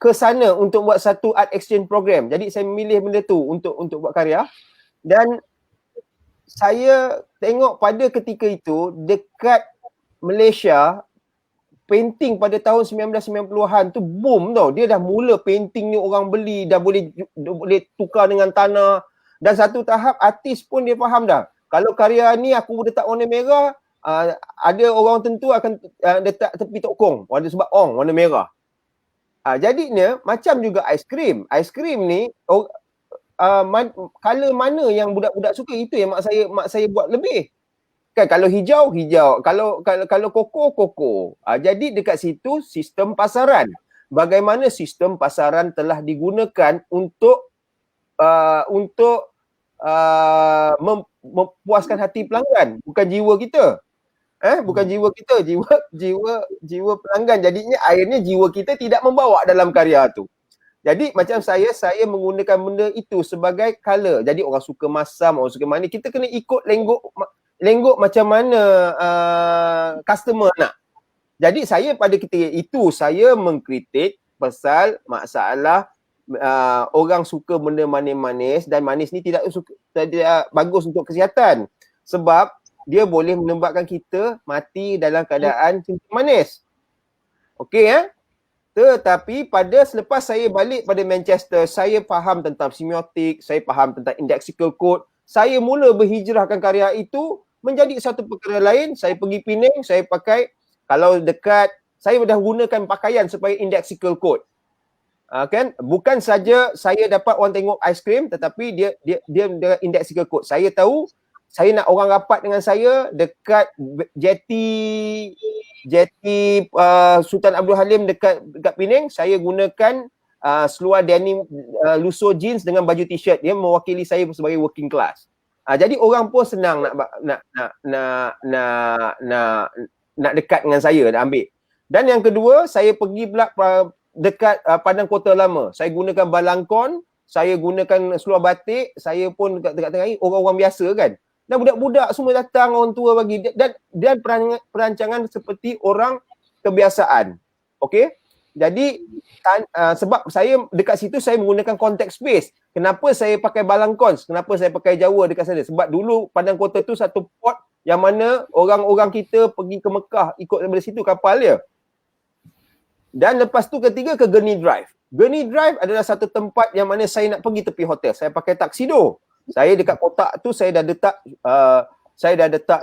ke sana untuk buat satu art exchange program. Jadi saya memilih benda tu untuk buat karya. Dan saya tengok pada ketika itu dekat Malaysia, painting pada tahun 1990-an tu boom tau. Dia dah mula painting ni orang beli, dah boleh tukar dengan tanah. Dan satu tahap artis pun dia faham dah. Kalau karya ni aku letak warna merah, ada orang tentu akan letak tepi tokong. Warna sebab warna merah. Jadinya macam juga aiskrim. Aiskrim ni color mana yang budak-budak suka, itu yang mak saya buat lebih. Kan kalau hijau, kalau koko. Jadi dekat situ sistem pasaran. Bagaimana sistem pasaran telah digunakan untuk memuaskan hati pelanggan, bukan jiwa kita. Bukan jiwa kita, jiwa pelanggan. Jadinya akhirnya jiwa kita tidak membawa dalam karya tu. Jadi macam saya menggunakan benda itu sebagai color. Jadi orang suka masam, orang suka mana, kita kena ikut lenggok macam mana customer nak. Jadi saya pada ketika itu saya mengkritik pasal masalah orang suka benda manis-manis, dan manis ni tidak bagus untuk kesihatan. Sebab dia boleh menyebabkan kita mati dalam keadaan manis. Okey Tetapi selepas saya balik pada Manchester, saya faham tentang semiotik, saya faham tentang indexical code. Saya mula berhijrahkan karya itu menjadi satu perkara lain. Saya pergi Penang, saya pakai, kalau dekat, saya dah gunakan pakaian supaya indexical code. Kan? Bukan saja saya dapat orang tengok aiskrim, tetapi dia indexical code. Saya tahu, saya nak orang rapat dengan saya dekat jeti Sultan Abdul Halim dekat Penang. Saya gunakan seluar denim lusso jeans dengan baju t-shirt. Dia mewakili saya sebagai working class. Jadi orang pun senang nak dekat dengan saya, nak ambil. Dan yang kedua, saya pergi pula dekat Padang Kota Lama. Saya gunakan balangkon, saya gunakan seluar batik, saya pun dekat tengah orang-orang biasa kan. Dan budak-budak semua datang, orang tua bagi, dan perancangan seperti orang kebiasaan. Okey? Jadi sebab saya dekat situ saya menggunakan context space. Kenapa saya pakai balangkon? Kenapa saya pakai Jawa dekat sana? Sebab dulu Padang Kota tu satu port yang mana orang-orang kita pergi ke Mekah ikut daripada situ kapal dia. Dan lepas tu ketiga ke Gurney Drive. Gurney Drive adalah satu tempat yang mana saya nak pergi tepi hotel. Saya pakai taksido. Saya dekat kotak tu saya dah letak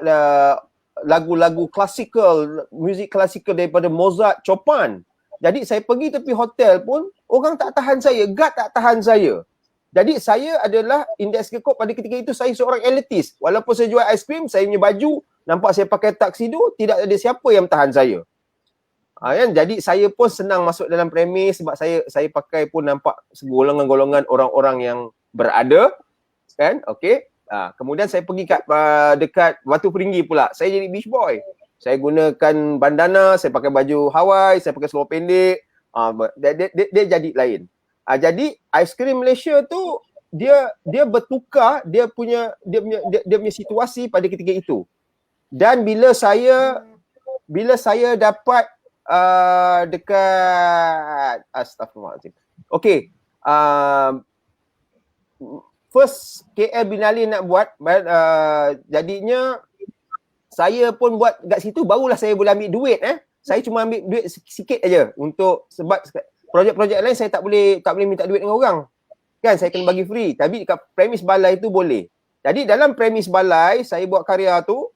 lagu-lagu klasikal, muzik klasikal daripada Mozart, Chopin. Jadi saya pergi tepi hotel pun orang tak tahan saya, guard tak tahan saya. Jadi saya adalah indexical code pada ketika itu, saya seorang elitis. Walaupun saya jual aiskrim, saya punya baju, nampak saya pakai taksido, tidak ada siapa yang tahan saya. Kan? Jadi saya pun senang masuk dalam premis sebab saya pakai pun nampak golongan-golongan orang-orang yang berada. Kan? Okey. Kemudian saya pergi dekat Batu Peringgi pula. Saya jadi beach boy. Saya gunakan bandana, saya pakai baju Hawaii, saya pakai seluar pendek. Dia jadi lain. Jadi aiskrim Malaysia tu dia bertukar dia punya situasi pada ketika itu. Dan bila saya dapat dekat astagfirullahaladzim. Okey. First KL Bin Ali nak buat, jadinya saya pun buat kat situ, barulah saya boleh ambil duit. Saya cuma ambil duit sikit aja sebab projek-projek lain saya tak boleh minta duit dengan orang. Kan saya kena bagi free. Tapi kat premis balai tu boleh. Jadi dalam premis balai saya buat karya tu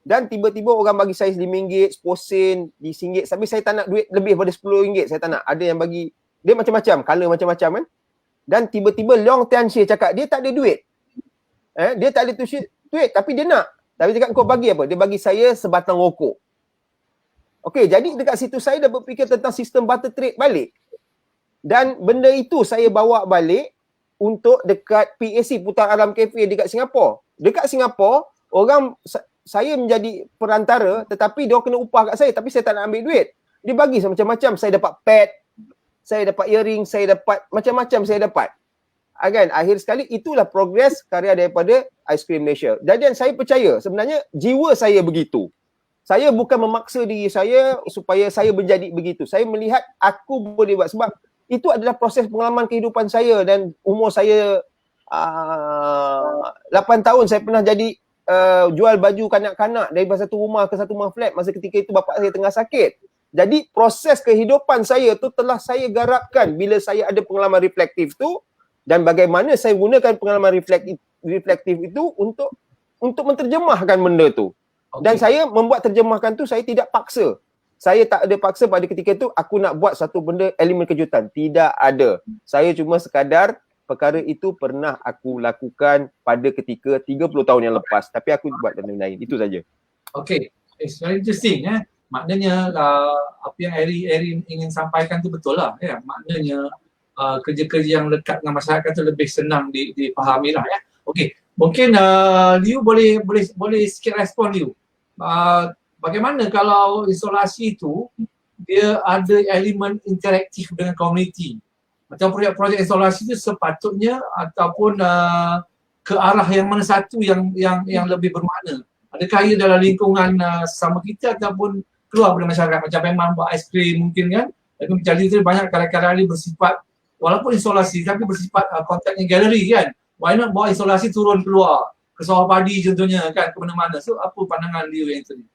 dan tiba-tiba orang bagi saya RM5, 10 sen, RM10. Tapi saya tak nak duit lebih pada RM10. Saya tak nak. Ada yang bagi, dia macam-macam, color macam-macam kan. Dan tiba-tiba Leong Tian Shih cakap dia tak ada duit. Dia tak ada duit tapi dia nak. Tapi cakap kau bagi apa? Dia bagi saya sebatang rokok. Okey, jadi dekat situ saya dah berfikir tentang sistem barter trade balik. Dan benda itu saya bawa balik untuk dekat PAC, Putar Alam Cafe dekat Singapura. Dekat Singapura, orang saya menjadi perantara tetapi dia kena upah kat saya tapi saya tak nak ambil duit. Dia bagi macam-macam. Saya dapat pad, saya dapat earring, saya dapat macam-macam saya dapat. Kan? Akhir sekali itulah progres karya daripada Aiskrim Malaysia. Jadi saya percaya sebenarnya jiwa saya begitu. Saya bukan memaksa diri saya supaya saya menjadi begitu. Saya melihat aku boleh buat sebab itu adalah proses pengalaman kehidupan saya, dan umur saya 8 tahun saya pernah jadi jual baju kanak-kanak dari satu rumah ke satu rumah flat masa ketika itu bapa saya tengah sakit. Jadi proses kehidupan saya tu telah saya garapkan bila saya ada pengalaman reflektif tu, dan bagaimana saya gunakan pengalaman reflektif itu untuk menterjemahkan benda tu. Dan saya membuat terjemahkan tu saya tidak paksa. Saya tak ada paksa pada ketika itu aku nak buat satu benda elemen kejutan. Tidak ada. Saya cuma sekadar perkara itu pernah aku lakukan pada ketika 30 tahun yang lepas, tapi aku buat benda lain. Itu saja. Okay, it's very interesting. Maknanya apa yang Eri ingin sampaikan tu betul lah. Maknanya kerja-kerja yang lekat dengan masyarakat tu lebih senang dipahami lah. Okay, mungkin Liu boleh sikit respon Liu. Bagaimana kalau isolasi tu dia ada elemen interaktif dengan komuniti? Macam projek-projek isolasi tu sepatutnya ataupun ke arah yang mana satu yang lebih bermakna? Adakah ia dalam lingkungan sesama kita ataupun keluar dari masyarakat, macam memang buat aiskrim mungkin kan? Tapi macam itu banyak kadang-kadang bersifat walaupun isolasi tapi bersifat kontaknya galeri kan? Why not bawa isolasi turun keluar ke sawah padi contohnya kan, ke mana-mana. So apa pandangan Liu yang tadi?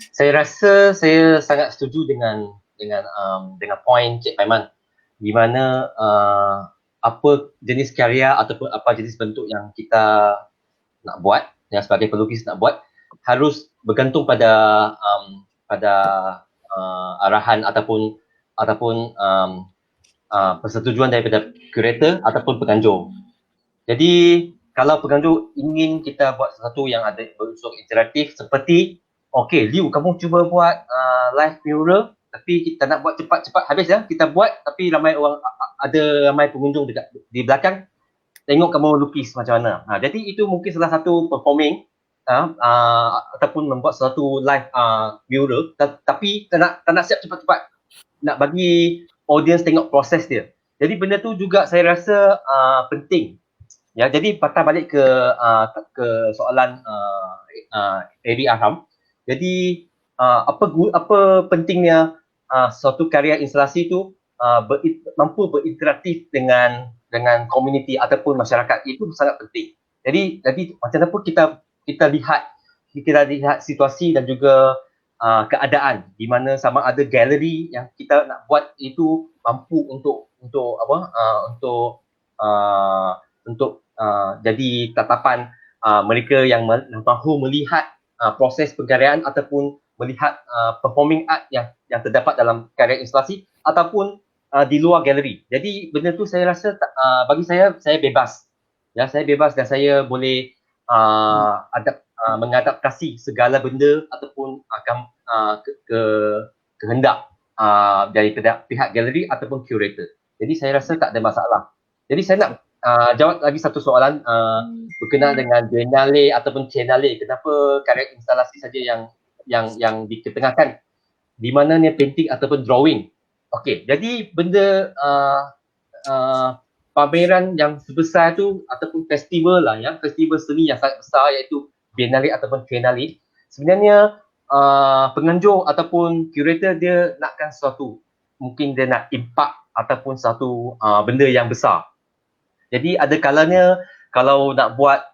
Saya rasa saya sangat setuju dengan poin Cik Paiman, di mana apa jenis karya ataupun apa jenis bentuk yang kita nak buat, yang sebagai pelukis nak buat, harus bergantung pada arahan ataupun persetujuan daripada kurator ataupun penganjur. Jadi kalau penganjur ingin kita buat sesuatu yang ada berunsur interaktif seperti, okay Liu, kamu cuba buat live mural, tapi kita nak buat cepat-cepat habis ya, kita buat tapi ramai pengunjung di belakang tengok kamu lukis macam mana. Jadi itu mungkin salah satu performing ataupun membuat suatu live mural, tapi tak nak siap cepat-cepat, nak bagi audience tengok proses dia. Jadi benda tu juga saya rasa penting. Ya, jadi patah balik ke soalan Eri Arham. Jadi apa pentingnya suatu karya instalasi tu mampu berinteraktif dengan komuniti ataupun masyarakat, itu sangat penting. Jadi macam apa kita lihat situasi dan juga keadaan di mana sama ada galeri yang kita nak buat itu mampu untuk jadi tatapan mereka yang mahu melihat proses pengkaryaan ataupun melihat performing art yang terdapat dalam karya instalasi ataupun di luar galeri. Jadi benda tu saya rasa bagi saya bebas. Ya, saya bebas dan saya boleh mengadaptasi segala benda ataupun kehendak daripada pihak galeri ataupun curator. Jadi saya rasa tak ada masalah. Jadi saya nak jawab lagi satu soalan berkenaan dengan biennale ataupun triennale. Kenapa karya instalasi saja yang diketengahkan, di mana ni painting ataupun drawing? Okey, jadi benda pameran yang sebesar tu ataupun festival lah ya, festival seni yang sangat besar iaitu biennale ataupun triennale, sebenarnya penganjur ataupun curator dia nakkan sesuatu, mungkin dia nak impact ataupun satu benda yang besar. Jadi ada kalanya kalau nak buat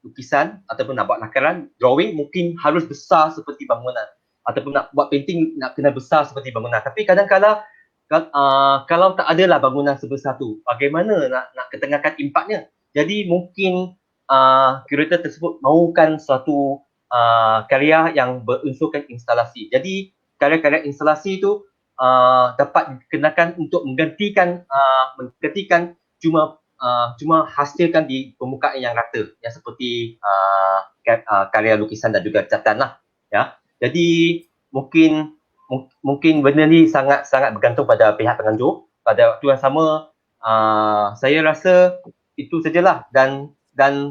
lukisan ataupun nak buat lakaran, drawing mungkin harus besar seperti bangunan, ataupun nak buat painting nak kena besar seperti bangunan. Tapi kadang-kadang kalau tak adalah bangunan sebesar tu, bagaimana nak ketengahkan impaknya? Jadi mungkin curator tersebut mahukan suatu karya yang berunsurkan instalasi. Jadi karya-karya instalasi tu dapat dikenakan untuk menggantikan cuma hasilkan di permukaan yang rata, yang seperti karya lukisan dan juga catatan lah ya. Jadi mungkin benda ni sangat bergantung pada pihak penganjur. Pada waktu yang sama saya rasa itu sajalah, dan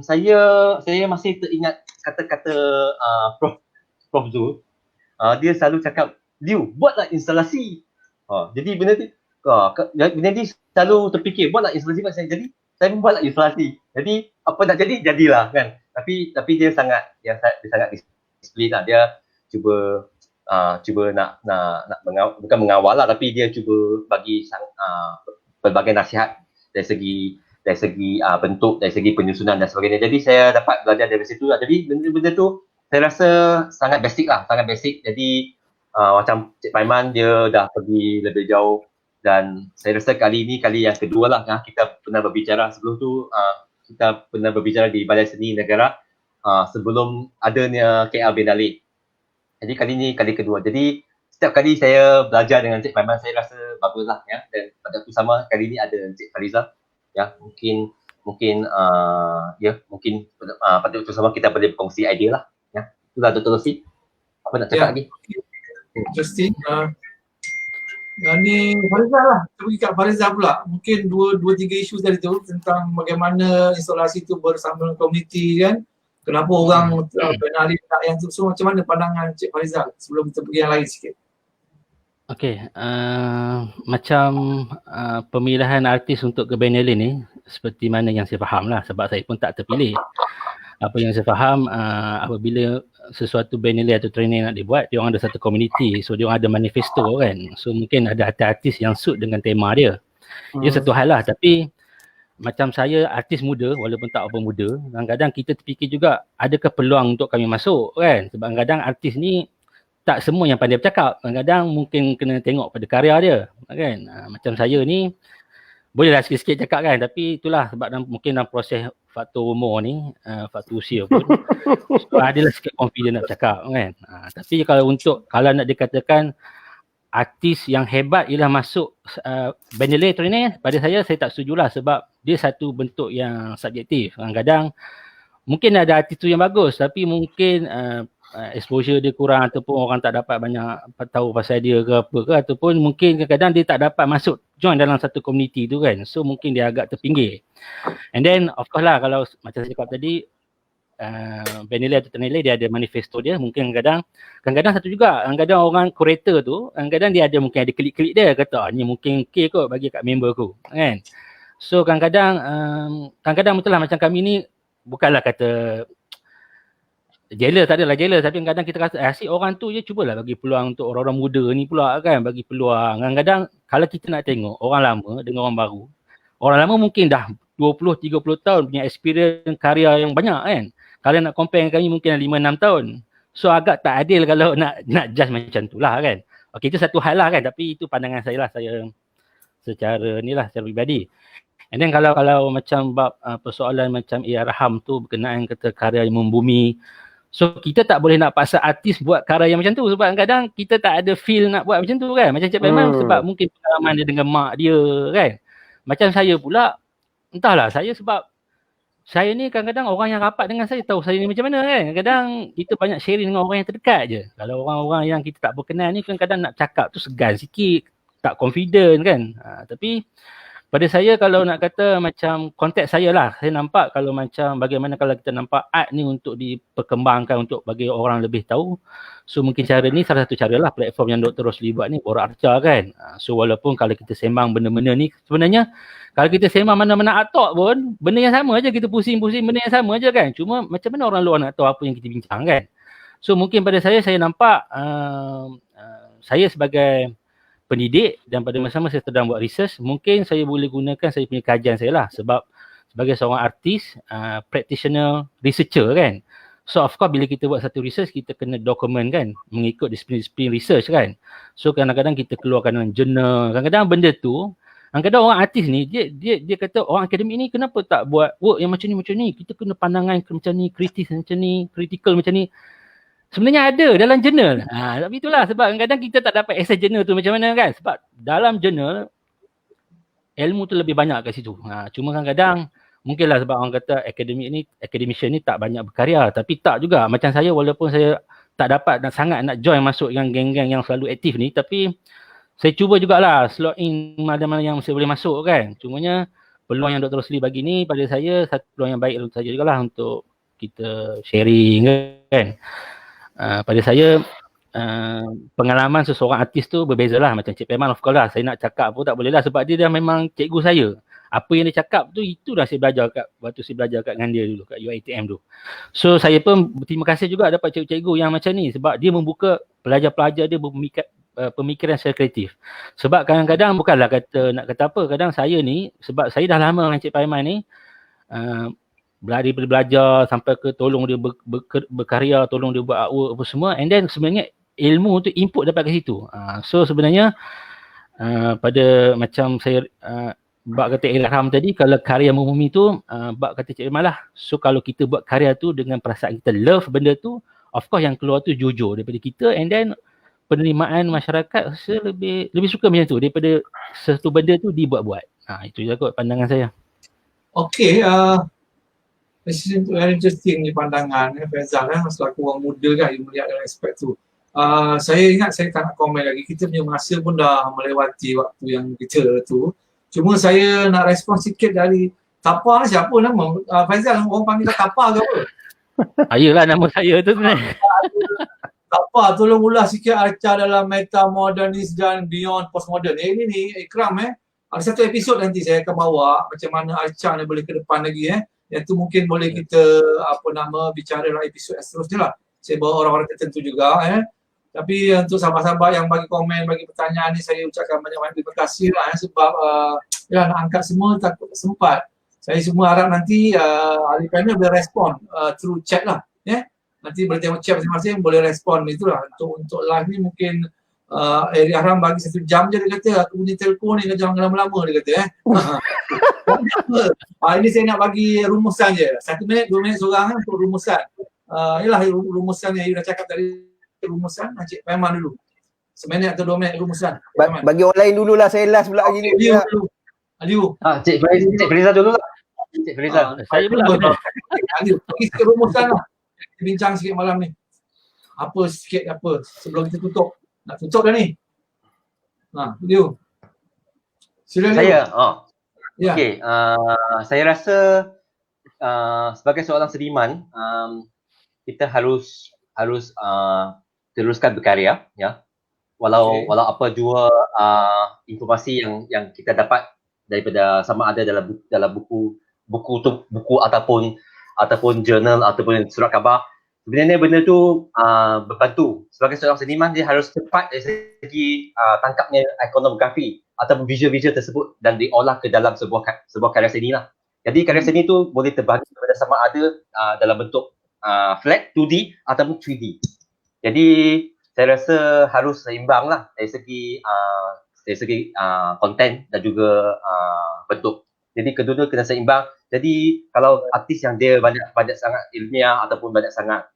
saya masih teringat kata-kata Prof Zul. Dia selalu cakap, Liu, buatlah instalasi. Jadi benda ni selalu terfikir, buatlah instalasi. Jadi saya pun buatlah instalasi. Jadi apa nak jadi, jadilah kan. Tapi dia sangat disiplin lah. Dia cuba cuba nak bukan mengawal lah, tapi dia cuba bagi pelbagai nasihat dari segi bentuk, dari segi penyusunan dan sebagainya. Jadi saya dapat belajar dari situ lah. Jadi benda-benda tu saya rasa sangat basic lah, sangat basic. Jadi macam Cik Paiman dia dah pergi lebih jauh, dan saya rasa kali ini kali yang kedua lah kita pernah berbicara. Sebelum tu kita pernah berbicara di Balai Seni Negara sebelum adanya KL Biennale. Jadi kali ini kali kedua. Jadi setiap kali saya belajar dengan Cik Paiman, saya rasa baguslah ya. Dan pada waktu sama kali ini ada Cik Fariza ya, mungkin pada waktu sama kita boleh berkongsi idea lah ya. Itulah Dr. Rosli. Apa nak cakap lagi? Interesting. Ni Fariza lah. Kita pergi kat Fariza pula. Mungkin 2-3 isu tadi tu tentang bagaimana instalasi tu bersama dengan komuniti kan. Kenapa orang Biennale tak yang tu. So macam mana pandangan Cik Fariza sebelum kita pergi yang lain sikit? Okey, macam pemilihan artis untuk ke Biennale ni seperti mana yang saya faham lah, sebab saya pun tak terpilih. Apa yang saya faham, apabila sesuatu Biennale atau training nak dibuat, dia orang ada satu komuniti, so dia orang ada manifesto kan. So mungkin ada artis yang suit dengan tema dia. Dia satu hal lah, tapi macam saya artis muda, walaupun tak apa muda, kadang-kadang kita terfikir juga adakah peluang untuk kami masuk kan. Sebab kadang-kadang artis ni tak semua yang pandai bercakap. Kadang-kadang mungkin kena tengok pada karya dia kan. Macam saya ni bolehlah sikit-sikit cakap kan, tapi itulah sebab mungkin dalam proses faktor umur ni, faktor usia pun so, adalah sikit confident nak bercakap kan. Tapi kalau nak dikatakan artis yang hebat ialah masuk Biennale training, pada saya tak setujulah, sebab dia satu bentuk yang subjektif. Kadang-kadang mungkin ada artis tu yang bagus, tapi mungkin exposure dia kurang, ataupun orang tak dapat banyak tahu pasal dia ke apa ke, ataupun mungkin kadang-kadang dia tak dapat masuk join dalam satu komuniti tu kan. So mungkin dia agak terpinggir. And then of course lah, kalau macam saya cakap tadi, Biennale atau Triennale dia ada manifesto dia. Mungkin kadang-kadang satu juga, kadang-kadang orang curator tu kadang-kadang dia ada mungkin ada klik-klik dia, kata ni mungkin okay kot bagi kat member aku kan. So kadang-kadang betul lah, macam kami ni bukanlah kata jealous, tak adalah jealous, tapi kadang-kadang kita rasa asyik orang tu je cubalah bagi peluang untuk orang-orang muda ni pula kan, bagi peluang. Kadang-kadang kalau kita nak tengok orang lama dengan orang baru, orang lama mungkin dah 20-30 tahun punya experience karya yang banyak kan. Kalau nak compare dengan kami mungkin 5-6 tahun. So agak tak adil kalau nak judge macam tu lah kan. Okey, itu satu hal lah kan, tapi itu pandangan saya lah, saya secara pribadi. And then kalau macam bab persoalan macam Raham tu berkenaan kata karya yang membumi, so kita tak boleh nak paksa artis buat karya yang macam tu, sebab kadang-kadang kita tak ada feel nak buat macam tu kan. Macam Cik Paiman sebab mungkin pengalaman dia dengan mak dia kan. Macam saya pula, entahlah, sebab saya ni kadang-kadang orang yang rapat dengan saya tahu saya ni macam mana kan. Kadang kita banyak sharing dengan orang yang terdekat je. Kalau orang-orang yang kita tak berkenal ni kadang-kadang nak cakap tu segan sikit, tak confident kan. Tapi pada saya kalau nak kata macam konteks saya lah, saya nampak kalau macam bagaimana kalau kita nampak art ni untuk diperkembangkan untuk bagi orang lebih tahu. So mungkin cara ni salah satu cara lah, platform yang Dr. Rosli buat ni, Borak Arca kan. So walaupun kalau kita sembang benda-benda ni, sebenarnya kalau kita sembang mana-mana art talk pun, benda yang sama aja, kita pusing-pusing benda yang sama aja kan. Cuma macam mana orang luar nak tahu apa yang kita bincang kan. So mungkin pada saya nampak saya sebagai pendidik dan pada masa sama saya sedang buat research, mungkin saya boleh gunakan saya punya kajian saya lah, sebab sebagai seorang artis, practitioner, researcher kan. So of course bila kita buat satu research, kita kena dokumen kan, mengikut disiplin research kan. So kadang-kadang kita keluarkan dalam jurnal, kadang-kadang benda tu, kadang-kadang orang artis ni, dia kata orang akademik ni kenapa tak buat work yang macam ni, kita kena pandangan macam ni, kritis macam ni, critical macam ni. Sebenarnya ada dalam jurnal. Tapi itulah sebab kadang-kadang kita tak dapat access jurnal tu macam mana kan. Sebab dalam jurnal, ilmu tu lebih banyak kat situ. Cuma kadang-kadang mungkinlah sebab orang kata academician ni tak banyak berkarya. Tapi tak juga. Macam saya, walaupun saya tak dapat sangat nak join masuk yang geng-geng yang selalu aktif ni, tapi saya cuba jugalah slot in mana-mana yang saya boleh masuk kan. Cumanya peluang yang Dr. Rosli bagi ni pada saya satu peluang yang baik untuk saya jugalah untuk kita sharing kan. Pada saya pengalaman seseorang artis tu berbeza lah. Macam Cik Paiman of course lah, saya nak cakap pun tak boleh lah sebab dia dah memang cikgu saya. apa yang dia cakap tu, itulah saya belajar waktu saya belajar kat dengan dia dulu kat UiTM tu. So saya pun berterima kasih juga dapat cikgu-cikgu yang macam ni, sebab dia membuka pelajar-pelajar dia pemikiran secara kreatif. Sebab kadang-kadang bukanlah nak kata apa, kadang saya ni, sebab saya dah lama dengan Cik Paiman ni, belajar sampai ke tolong dia berkarya, tolong dia buat artwork apa semua, and then sebenarnya ilmu tu input dapat ke situ. So sebenarnya pada macam saya bab kata Ilham tadi, kalau karya membumi tu bab kata Cik Iman lah. So kalau kita buat karya tu dengan perasaan kita love benda tu, of course yang keluar tu jujur daripada kita, and then penerimaan masyarakat lebih suka macam tu daripada satu benda tu dibuat-buat. Itu je kot pandangan saya. Okay, this is very interesting ni pandangan Faizal selaku orang muda kan, you melihat dalam aspek tu. Saya ingat saya tak nak komen lagi, kita punya masa pun dah melewati waktu yang kita tu. Cuma saya nak respon sikit dari Tapa. Siapa nama? Faizal, orang panggil Tapa ke apa? Ayalah nama saya tu sebenarnya. Tapa, tolong ulas sikit Arca dalam meta-modernis dan beyond postmodern. Ini ni Ikram ada satu episod nanti saya akan bawa macam mana Arca ni boleh ke depan lagi Yang tu mungkin boleh kita bicara dalam episod seterusnya lah. Saya bawa orang-orang tertentu juga Tapi untuk sahabat-sahabat yang bagi komen, bagi pertanyaan ni, saya ucapkan banyak-banyak terima kasih lah sebab nak angkat semua takut sempat. Saya semua harap nanti ahli panel boleh respon through chat lah. Nanti boleh tengok chat masing-masing, boleh respon itulah. Untuk live ni mungkin Eri Ahram bagi 1 jam je, dia kata aku punya telefon ni jangan lama-lama, dia kata ini saya nak bagi rumusan je. 1 minit, 2 minit seorang untuk rumusan. Inilah rumusan yang you dah cakap tadi. Rumusan Cik Paiman dulu. 1 minit atau 2 minit rumusan. Bagi orang lain dululah, saya last pula lagi ni. Aliu. Cik Frizal dulu lah. Cik Frizal. Saya pula. Aliu, bagi sikit rumusan lah. Kita bincang sikit malam ni. Apa sebelum kita tutup. Nak tutup dah ni. Aliu. Sila Aliu. Saya? Ya. Okay. Saya rasa sebagai seorang seniman, kita harus teruskan berkarya, walau apa jua informasi yang kita dapat daripada sama ada dalam buku ataupun jurnal ataupun surat khabar. Sebenarnya benda tu berbantu. Sebagai seorang seniman, dia harus cepat dari segi tangkapnya ikonografi ataupun visual-visual tersebut dan diolah ke dalam sebuah karya seni lah. Jadi karya seni tu boleh terbahagi kepada sama ada dalam bentuk flat 2D ataupun 3D. Jadi saya rasa harus seimbang lah dari segi konten dan juga bentuk. Jadi kedua-dua kena seimbang. Jadi kalau artis yang dia banyak sangat ilmiah ataupun banyak sangat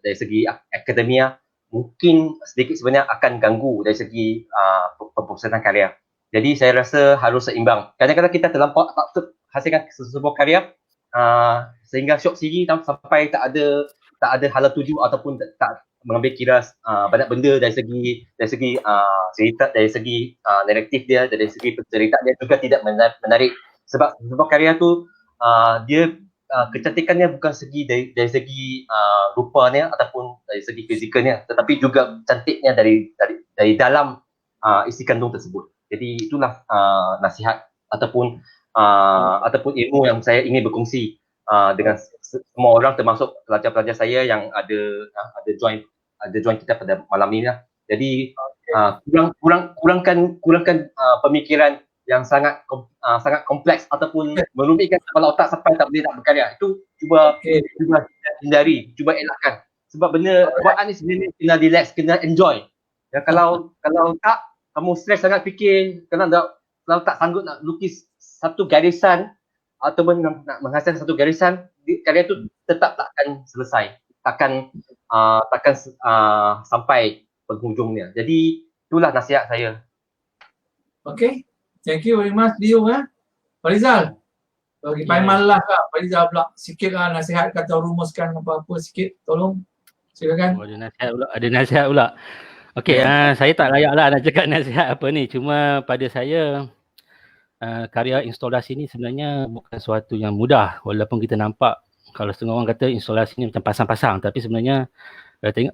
dari segi akademia, mungkin sedikit sebenarnya akan ganggu dari segi pemprosesan karya. Jadi saya rasa harus seimbang. Kadang-kadang kita terlampau hasilkan sebuah karya sehingga syok sendiri sampai tak ada hala tuju ataupun tak mengambil kira banyak benda dari segi cerita, dari segi naratif dia, dari segi cerita dia juga tidak menarik. Sebab sebuah karya tu dia kecantikannya bukan dari segi rupanya ataupun dari segi fizikalnya, tetapi juga cantiknya dari dalam isi kandung tersebut. Jadi itulah nasihat ataupun ilmu yang saya ingin berkongsi dengan semua orang, termasuk pelajar-pelajar saya yang ada join kita pada malam ini lah. Jadi kurangkan pemikiran yang sangat kompleks ataupun merumitkan kepala otak sampai tak boleh nak berkarya. Itu cuba hindari, cuba elakkan. Sebab benda buatan ni sebenarnya kena relax, kena enjoy. Ya, kalau tak, kamu stres sangat fikir, kalau tak sanggup nak lukis satu garisan ataupun nak menghasilkan satu garisan, karya tu tetap takkan selesai, takkan sampai penghujungnya. Jadi itulah nasihat saya. Okay, thank you very much Dio. Farizal, bagi Paiman lah Kak. Farizal pula sikit lah nasihat atau rumuskan apa-apa sikit, tolong silakan. Ada nasihat pula. Okay, saya tak layak lah nak cakap nasihat apa ni. Cuma pada saya, karya instalasi ni sebenarnya bukan suatu yang mudah. Walaupun kita nampak, kalau setengah orang kata instalasi ni macam pasang-pasang, tapi sebenarnya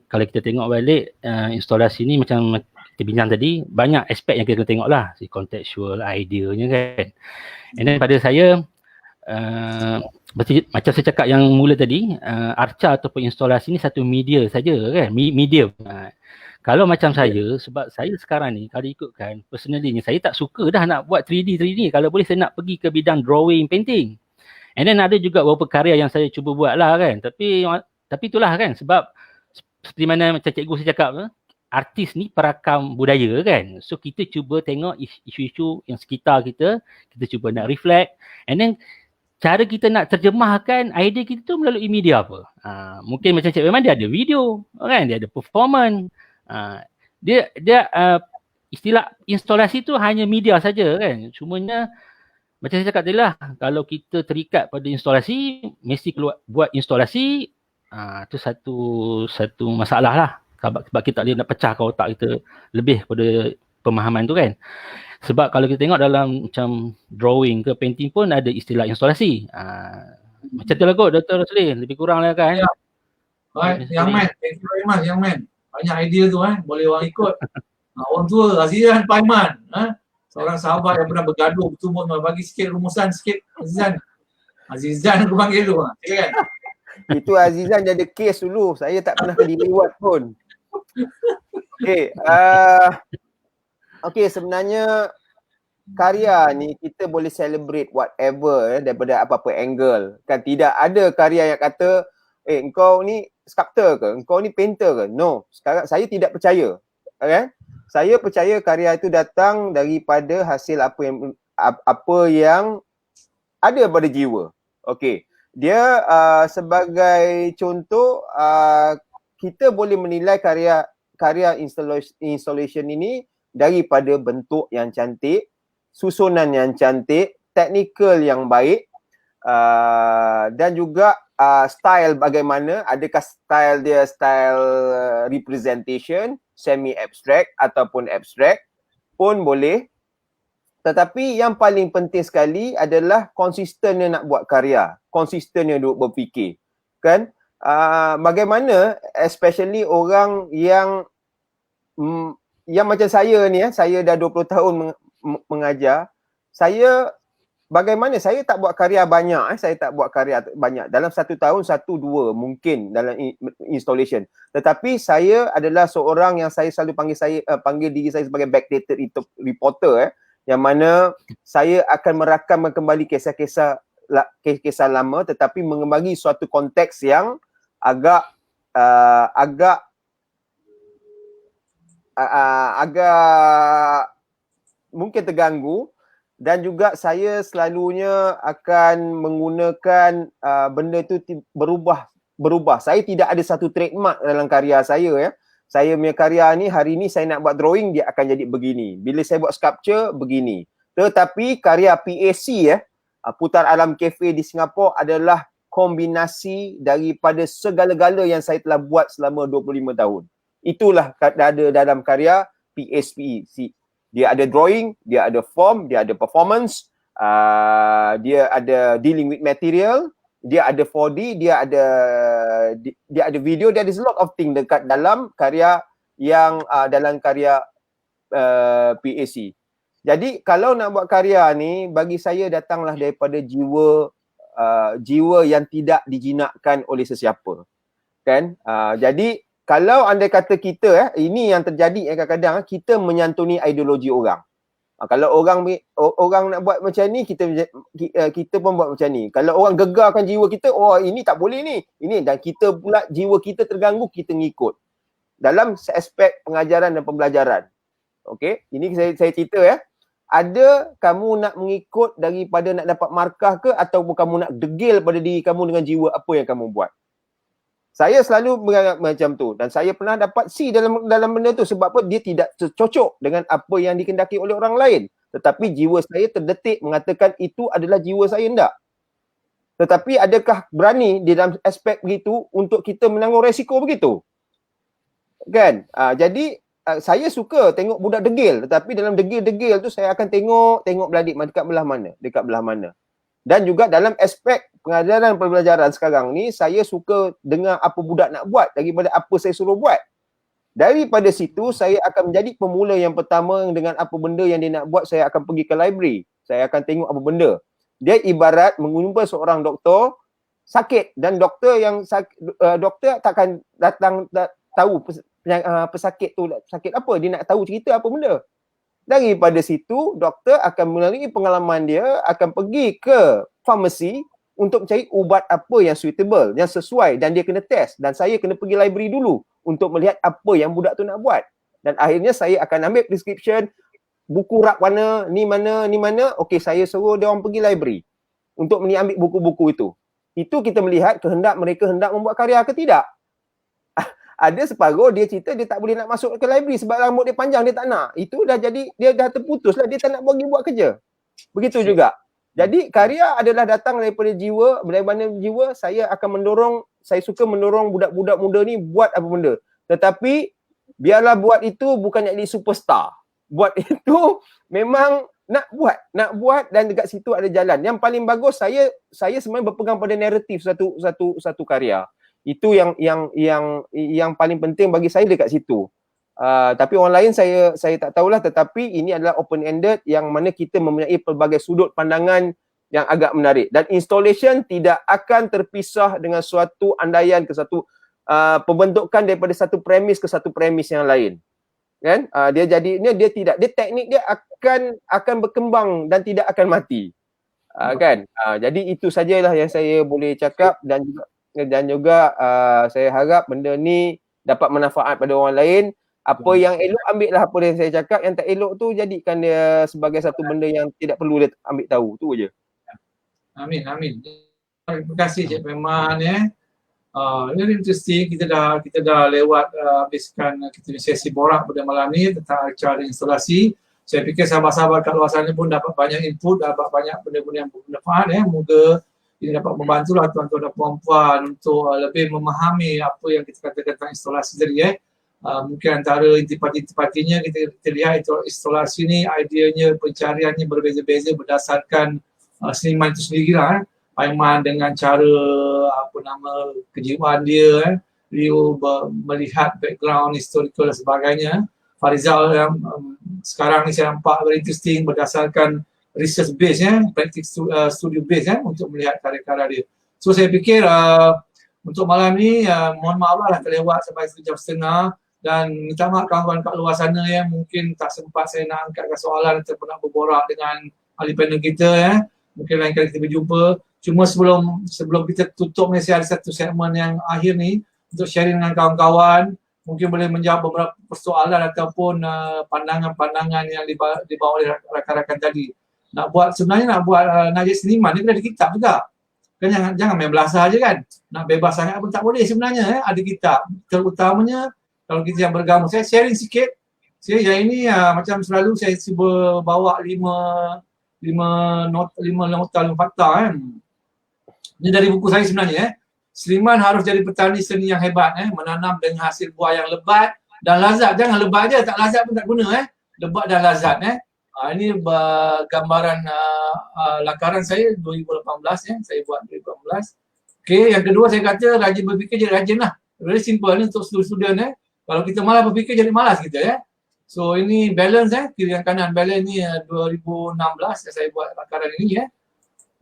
kalau kita tengok balik, instalasi ni macam kita bincang tadi, banyak aspek yang kita kena tengok lah, si contextual, ideanya kan. And then pada saya, macam saya cakap yang mula tadi, arca ataupun instalasi ni satu media saja kan, medium. Kalau macam saya, sebab saya sekarang ni kalau ikutkan personally ni, saya tak suka dah nak buat 3D. Kalau boleh saya nak pergi ke bidang drawing, painting. And then ada juga beberapa karya yang saya cuba buat lah kan. Tapi itulah kan, sebab seperti mana macam cikgu saya cakap, artis ni perakam budaya kan. So kita cuba tengok isu-isu yang sekitar kita cuba nak reflect. And then cara kita nak terjemahkan idea kita tu melalui media apa. Mungkin macam Cik Iman, dia ada video kan, dia ada performance. Dia istilah instalasi tu hanya media saja kan. Cumanya macam saya cakap tadi lah, kalau kita terikat pada instalasi, mesti keluar buat instalasi, tu satu masalah lah. Sebab kita tak boleh nak pecahkan otak kita lebih pada pemahaman tu kan. Sebab kalau kita tengok dalam macam drawing ke painting pun ada istilah instalasi. Macam tu lah kot Dr. Rosli, lebih kurang lah kan. Ya. Baik, Yang Man, thank you very much Yang Man. Banyak idea tu boleh orang ikut. Orang tua, Azizan Paiman. Seorang sahabat yang pernah bergaduh bertumbuh, bagi sikit rumusan sikit Azizan aku panggil tu. Kan? Itu Azizan dia ada kes dulu. Saya tak pernah terlibat pun. Okay, sebenarnya karya ni kita boleh celebrate whatever daripada apa-apa angle. Kan tidak ada karya yang kata engkau ni sculptor ke? Engkau ni painter ke? No. Sekarang saya tidak percaya. Okay? Saya percaya karya itu datang daripada hasil apa yang ada pada jiwa. Okay. Dia sebagai contoh, kita boleh menilai karya installation ini daripada bentuk yang cantik, susunan yang cantik, technical yang baik, dan juga style bagaimana, adakah style dia style representation, semi abstract ataupun abstract pun boleh. Tetapi yang paling penting sekali adalah konsistennya nak buat karya, konsistennya duk berfikir. Kan? Bagaimana especially orang yang macam saya ni, saya dah 20 tahun mengajar, bagaimana saya tak buat karya banyak, saya tak buat karya banyak. Dalam 1 tahun 1-2 mungkin dalam installation. Tetapi saya adalah seorang yang saya selalu panggil diri saya sebagai backdated reporter, yang mana saya akan merakamkan kembali kisah-kisah lama tetapi mengembangkan suatu konteks yang agak mungkin terganggu. Dan juga saya selalunya akan menggunakan benda tu berubah. Saya tidak ada satu trademark dalam karya saya. Saya punya karya ni, hari ni saya nak buat drawing, dia akan jadi begini. Bila saya buat sculpture, begini. Tetapi karya PAC, Putar Alam Cafe di Singapura adalah kombinasi daripada segala-gala yang saya telah buat selama 25 tahun. Itulah ada dalam karya PAC. Dia ada drawing, dia ada form, dia ada performance, dia ada dealing with material, dia ada 4D, dia ada video, there is a lot of thing dekat dalam karya yang dalam karya PAC. Jadi kalau nak buat karya ni, bagi saya datanglah daripada jiwa yang tidak dijinakkan oleh sesiapa. Kan? Jadi kalau andai kata kita, ini yang terjadi kadang-kadang, kita menyantuni ideologi orang. Kalau orang nak buat macam ni, kita pun buat macam ni. Kalau orang gegarkan jiwa kita, ini tak boleh ni. Ini, dan kita pula jiwa kita terganggu, kita ngikut. Dalam aspek pengajaran dan pembelajaran. Okey, ini saya cerita Ada kamu nak mengikut daripada nak dapat markah ke, ataupun kamu nak degil pada diri kamu dengan jiwa apa yang kamu buat. Saya selalu menganggap macam tu, dan saya pernah dapat C dalam benda tu. Sebab apa? Dia tidak cocok dengan apa yang dikendaki oleh orang lain. Tetapi jiwa saya terdetik mengatakan itu adalah jiwa saya, enggak. Tetapi adakah berani di dalam aspek begitu untuk kita menanggung resiko begitu? Kan? Jadi saya suka tengok budak degil, tetapi dalam degil-degil tu saya akan tengok beladik dekat belah mana. Dan juga dalam aspek pengajaran dan pembelajaran sekarang ni, saya suka dengar apa budak nak buat daripada apa saya suruh buat. Daripada situ saya akan menjadi pemula yang pertama dengan apa benda yang dia nak buat. Saya akan pergi ke library, saya akan tengok apa benda. Dia ibarat menjumpa seorang doktor sakit, dan doktor yang doktor takkan datang tahu pesakit tu sakit apa, dia nak tahu cerita apa benda. Daripada situ doktor akan melalui pengalaman dia akan pergi ke farmasi untuk mencari ubat apa yang suitable, yang sesuai, dan dia kena test, dan saya kena pergi library dulu untuk melihat apa yang budak tu nak buat. Dan akhirnya saya akan ambil prescription, buku rak mana, ni mana, okey saya suruh dia orang pergi library untuk ambil buku-buku itu. Itu kita melihat kehendak mereka hendak membuat karya ke tidak. Ada separuh dia cerita dia tak boleh nak masuk ke library sebab rambut dia panjang, dia tak nak. Itu dah jadi, dia dah terputus lah, dia tak nak pergi buat kerja. Begitu juga. Jadi karya adalah datang daripada jiwa, daripada jiwa saya akan mendorong, saya suka mendorong budak-budak muda ni buat apa benda. Tetapi biarlah buat itu bukan nak jadi superstar. Buat itu memang nak buat dan dekat situ ada jalan. Yang paling bagus saya sebenarnya berpegang pada naratif satu karya. Itu yang paling penting bagi saya dekat situ. Tapi orang lain saya tak tahulah, tetapi ini adalah open ended yang mana kita mempunyai pelbagai sudut pandangan yang agak menarik, dan installation tidak akan terpisah dengan suatu andaian ke satu pembentukan daripada satu premis ke satu premis yang lain. Kan? Dia jadinya dia tidak, dia teknik dia akan berkembang dan tidak akan mati. Kan? Jadi itu sajalah yang saya boleh cakap, dan juga saya harap benda ni dapat manfaat pada orang lain. Apa yang elok ambillah apa yang saya cakap, yang tak elok tu jadikan dia sebagai satu benda yang tidak perlu dia ambil tahu, tu je. Amin. Terima kasih Cik Peman ya. Very interesting. Kita dah lewat habiskan kita sesi borak pada malam ni tentang acara instalasi. Saya fikir sahabat-sahabat kat luar sana pun dapat banyak input, dapat banyak benda-benda yang bermanfaat ya. Moga ini dapat membantulah tuan-tuan dan puan-puan untuk lebih memahami apa yang kita katakan tentang instalasi tadi ya. Mungkin antara intipati-intipatinya kita lihat instalasi ni ideanya, pencariannya berbeza-beza berdasarkan seniman itu sendirilah. Aiman dengan cara kejiwaan dia, Rio melihat background historical dan sebagainya. Farizal yang sekarang ni saya nampak very interesting berdasarkan research base practice studio base untuk melihat karya-karya dia. So saya fikir untuk malam ni mohon maaf lah terlewat sampai 1.5 jam, dan minta maaf kawan-kawan kat luar sana mungkin tak sempat saya nak angkatkan soalan atau nak berborak dengan ahli panel kita mungkin lain kali kita berjumpa. Cuma sebelum kita tutup ni, saya ada satu segmen yang akhir ni untuk sharing dengan kawan-kawan, mungkin boleh menjawab beberapa persoalan ataupun pandangan-pandangan yang dibawa oleh rakan-rakan tadi. Nak buat jadi seniman ni kena ada kitab juga. Kan jangan main belasah je kan. Nak bebas sangat pun tak boleh sebenarnya ada kitab. Terutamanya kalau kita yang bergabung, saya sharing sikit. Saya yang ini macam selalu saya cuba bawa 5 nota fakta Ini dari buku saya sebenarnya Seniman harus jadi petani seni yang hebat menanam dengan hasil buah yang lebat dan lazat. Jangan lebat je, tak lazat pun tak guna lebat dan lazat ini gambaran lakaran saya 2018 saya buat 2018. Okey, yang kedua saya kata rajin berfikir jadi rajin lah. Very simple ni untuk student Kalau kita malas berfikir jadi malas kita So ini balance kiri dan kanan balance ni 2016 saya buat lakaran ini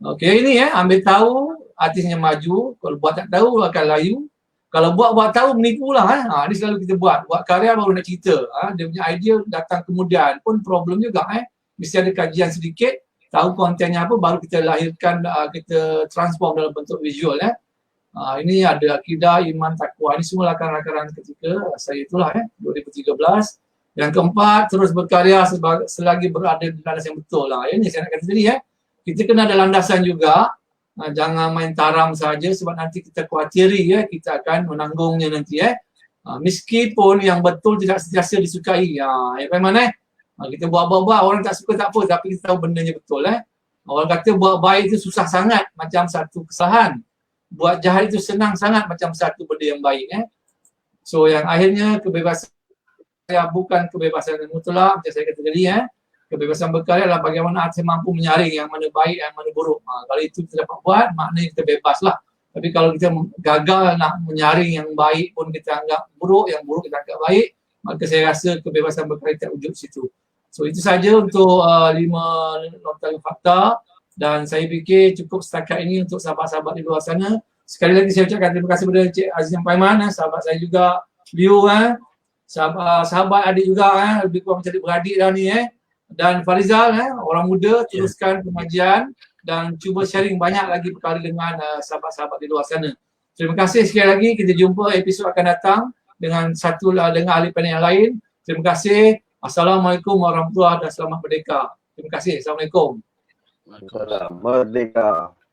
Okey, ini ambil tahu artisnya maju, kalau buat tak tahu akan layu. Kalau buat tahu menipu lah ni selalu kita buat karya baru nak cerita. Dia punya idea datang kemudian pun problem juga mesti ada kajian sedikit, tahu kontennya apa baru kita lahirkan, kita transform dalam bentuk visual ini ada akidah, iman, takwa. Ini semua lakaran-lakaran ketika saya itulah 2013. Yang keempat, terus berkarya selagi berada di landas yang betul Ini saya nak kata tadi kita kena ada landasan juga. Jangan main taram saja sebab nanti kita khawatiri kita akan menanggungnya nanti meskipun yang betul tidak sentiasa disukai. Bagaimana kita buat-buat orang tak suka tak apa, tapi kita tahu bendanya betul Orang kata buat baik itu susah sangat macam satu kesalahan. Buat jahat itu senang sangat macam satu benda yang baik So yang akhirnya kebebasan bukan kebebasan yang mutlak macam saya kata tadi kebebasan berkarya adalah bagaimana artis mampu menyaring yang mana baik yang mana buruk. Kalau itu kita dapat buat, maknanya kita bebas lah. Tapi kalau kita gagal nak menyaring yang baik pun kita anggap buruk, yang buruk kita anggap baik, maka saya rasa kebebasan berkarya tak wujud situ. So itu saja untuk 5 nota fakta, dan saya fikir cukup setakat ini untuk sahabat-sahabat di luar sana. Sekali lagi saya ucapkan terima kasih kepada Encik Aziz Paiman, sahabat saya juga, Liu, sahabat adik juga, lebih kurang macam adik-beradik dah ni, dan Farizal, orang muda, teruskan pengajian dan cuba sharing banyak lagi perkara dengan sahabat-sahabat di luar sana. Terima kasih sekali lagi, kita jumpa episod akan datang dengan dengan ahli panel yang lain. Terima kasih. Assalamualaikum warahmatullahi wabarakatuh dan selamat merdeka. Terima kasih. Assalamualaikum. Salam merdeka.